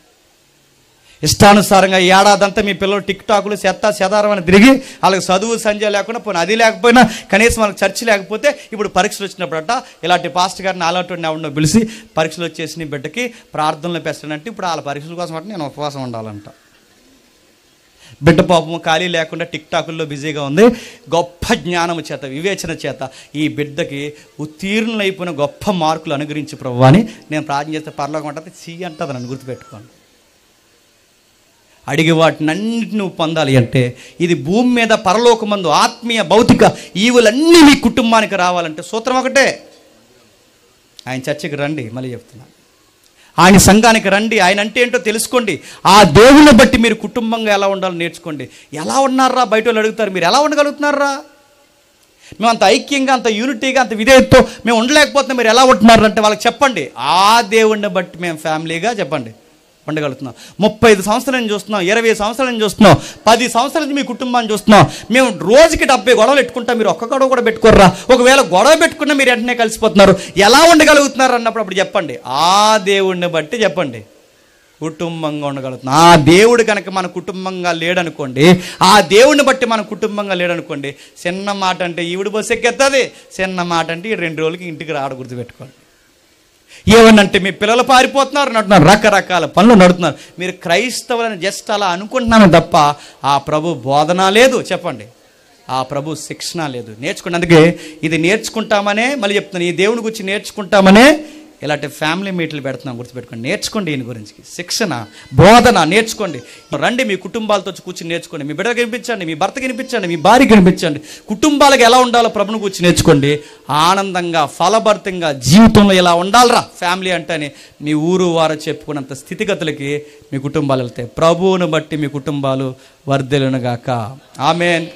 Speaker 1: ఇష్టానుసారంగా ఏడాదంతా మీ పిల్లలు టిక్ టాకులు చెదారం అని తిరిగి వాళ్ళకి చదువు సంజయ్ లేకుండా పోయినా, అది లేకపోయినా కనీసం వాళ్ళకి చర్చ లేకపోతే ఇప్పుడు పరీక్షలు వచ్చినప్పుడట ఇలాంటి పాస్టర్ గారిని అలాంటి ఎవరినో పిలిచి పరీక్షలు వచ్చేసి బిడ్డకి ప్రార్థనలు పెట్టానంటే ఇప్పుడు వాళ్ళ పరీక్షల కోసం అంటే నేను ఉపవాసం ఉండాలంట. బిడ్డ పాపము ఖాళీ లేకుండా టిక్ టాకుల్లో బిజీగా ఉంది. గొప్ప జ్ఞానము చేత, వివేచన చేత ఈ బిడ్డకి ఉత్తీర్ణులైపోయిన గొప్ప మార్కులు అనుగ్రహించి ప్రభువా అని నేను ప్రార్థన చేస్తే పరలోకం అంటే చీ అంటుంది. నన్ను గుర్తుపెట్టుకోండి. అడిగి వాటిని అన్నింటిని నువ్వు పొందాలి అంటే ఇది భూమి మీద పరలోకమందు ఆత్మీయ భౌతిక ఈవులన్నీ నీ కుటుంబానికి రావాలంటే సూత్రం ఒకటే. ఆయన చర్చికి రండి, మళ్ళీ చెప్తున్నాను, ఆయన సంఘానికి రండి, ఆయన అంటే ఏంటో తెలుసుకోండి. ఆ దేవుని బట్టి మీరు కుటుంబంగా ఎలా ఉండాలో నేర్చుకోండి. ఎలా ఉన్నారా బయట వాళ్ళు అడుగుతారు, మీరు ఎలా ఉండగలుగుతున్నారా? మేము అంత ఐక్యంగా, అంత యూనిటీగా, అంత విధేయతతో మేము ఉండలేకపోతున్నాం, మీరు ఎలా ఉంటున్నారు అంటే వాళ్ళకి చెప్పండి. ఆ దేవుడిని బట్టి మేము ఫ్యామిలీగా చెప్పండి ఉండగలుగుతున్నాం. 35 సంవత్సరాల నుంచి చూస్తున్నాం, 20 సంవత్సరాల నుంచి చూస్తున్నాం, 10 సంవత్సరాల నుంచి మీ కుటుంబాన్ని చూస్తున్నాం. మేము రోజుకి 70 గొడవలు పెట్టుకుంటాం, మీరు ఒక్క గొడవ కూడా పెట్టుకోర్రా. ఒకవేళ గొడవ పెట్టుకున్నా మీరు వెంటనే కలిసిపోతున్నారు. ఎలా ఉండగలుగుతున్నారు అన్నప్పుడు అప్పుడు చెప్పండి, ఆ దేవుడిని బట్టి చెప్పండి కుటుంబంగా ఉండగలుగుతున్నాం. ఆ దేవుడు కనుక మన కుటుంబంగా లేడనుకోండి, ఆ దేవుడిని బట్టి మన కుటుంబంగా లేడనుకోండి, చిన్న మాట అంటే ఈవిడ బస్సు ఎక్కేస్తుంది, చిన్న మాట అంటే ఈ 2 రోజులకి ఇంటికి రాడ గుర్తుపెట్టుకోండి. ఏమన్నంటే మీ పిల్లలు పారిపోతున్నారు నడుతున్నారు, రకరకాల పనులు నడుతున్నారు. మీరు క్రైస్తవులని జస్ట్ అలా అనుకుంటున్నాను తప్ప ఆ ప్రభు బోధన లేదు చెప్పండి, ఆ ప్రభు శిక్షణ లేదు. నేర్చుకోండి. అందుకే ఇది నేర్చుకుంటామనే మళ్ళీ చెప్తున్నాను, ఈ దేవుని గురించి నేర్చుకుంటామనే ఇలాంటి ఫ్యామిలీ మీట్లు పెడుతున్నాం, గుర్తుపెట్టుకోండి. నేర్చుకోండి, ఈయన గురించి శిక్షణ బోధన నేర్చుకోండి. రండి, మీ కుటుంబాలతో కూర్చొని నేర్చుకోండి. మీ బిడ్డకి వినిపించండి, మీ భర్తకి వినిపించండి, మీ భార్యకి వినిపించండి. కుటుంబాలకు ఎలా ఉండాలో ప్రభుని కూర్చొని నేర్చుకోండి. ఆనందంగా ఫలభరితంగా జీవితంలో ఎలా ఉండాలరా ఫ్యామిలీ అంటేనే మీ ఊరు వారు చెప్పుకున్నంత స్థితిగతులకి మీ కుటుంబాలు వెళ్తాయి. ప్రభువును బట్టి మీ కుటుంబాలు వర్ధిల్లునుగాక. ఆమేన్.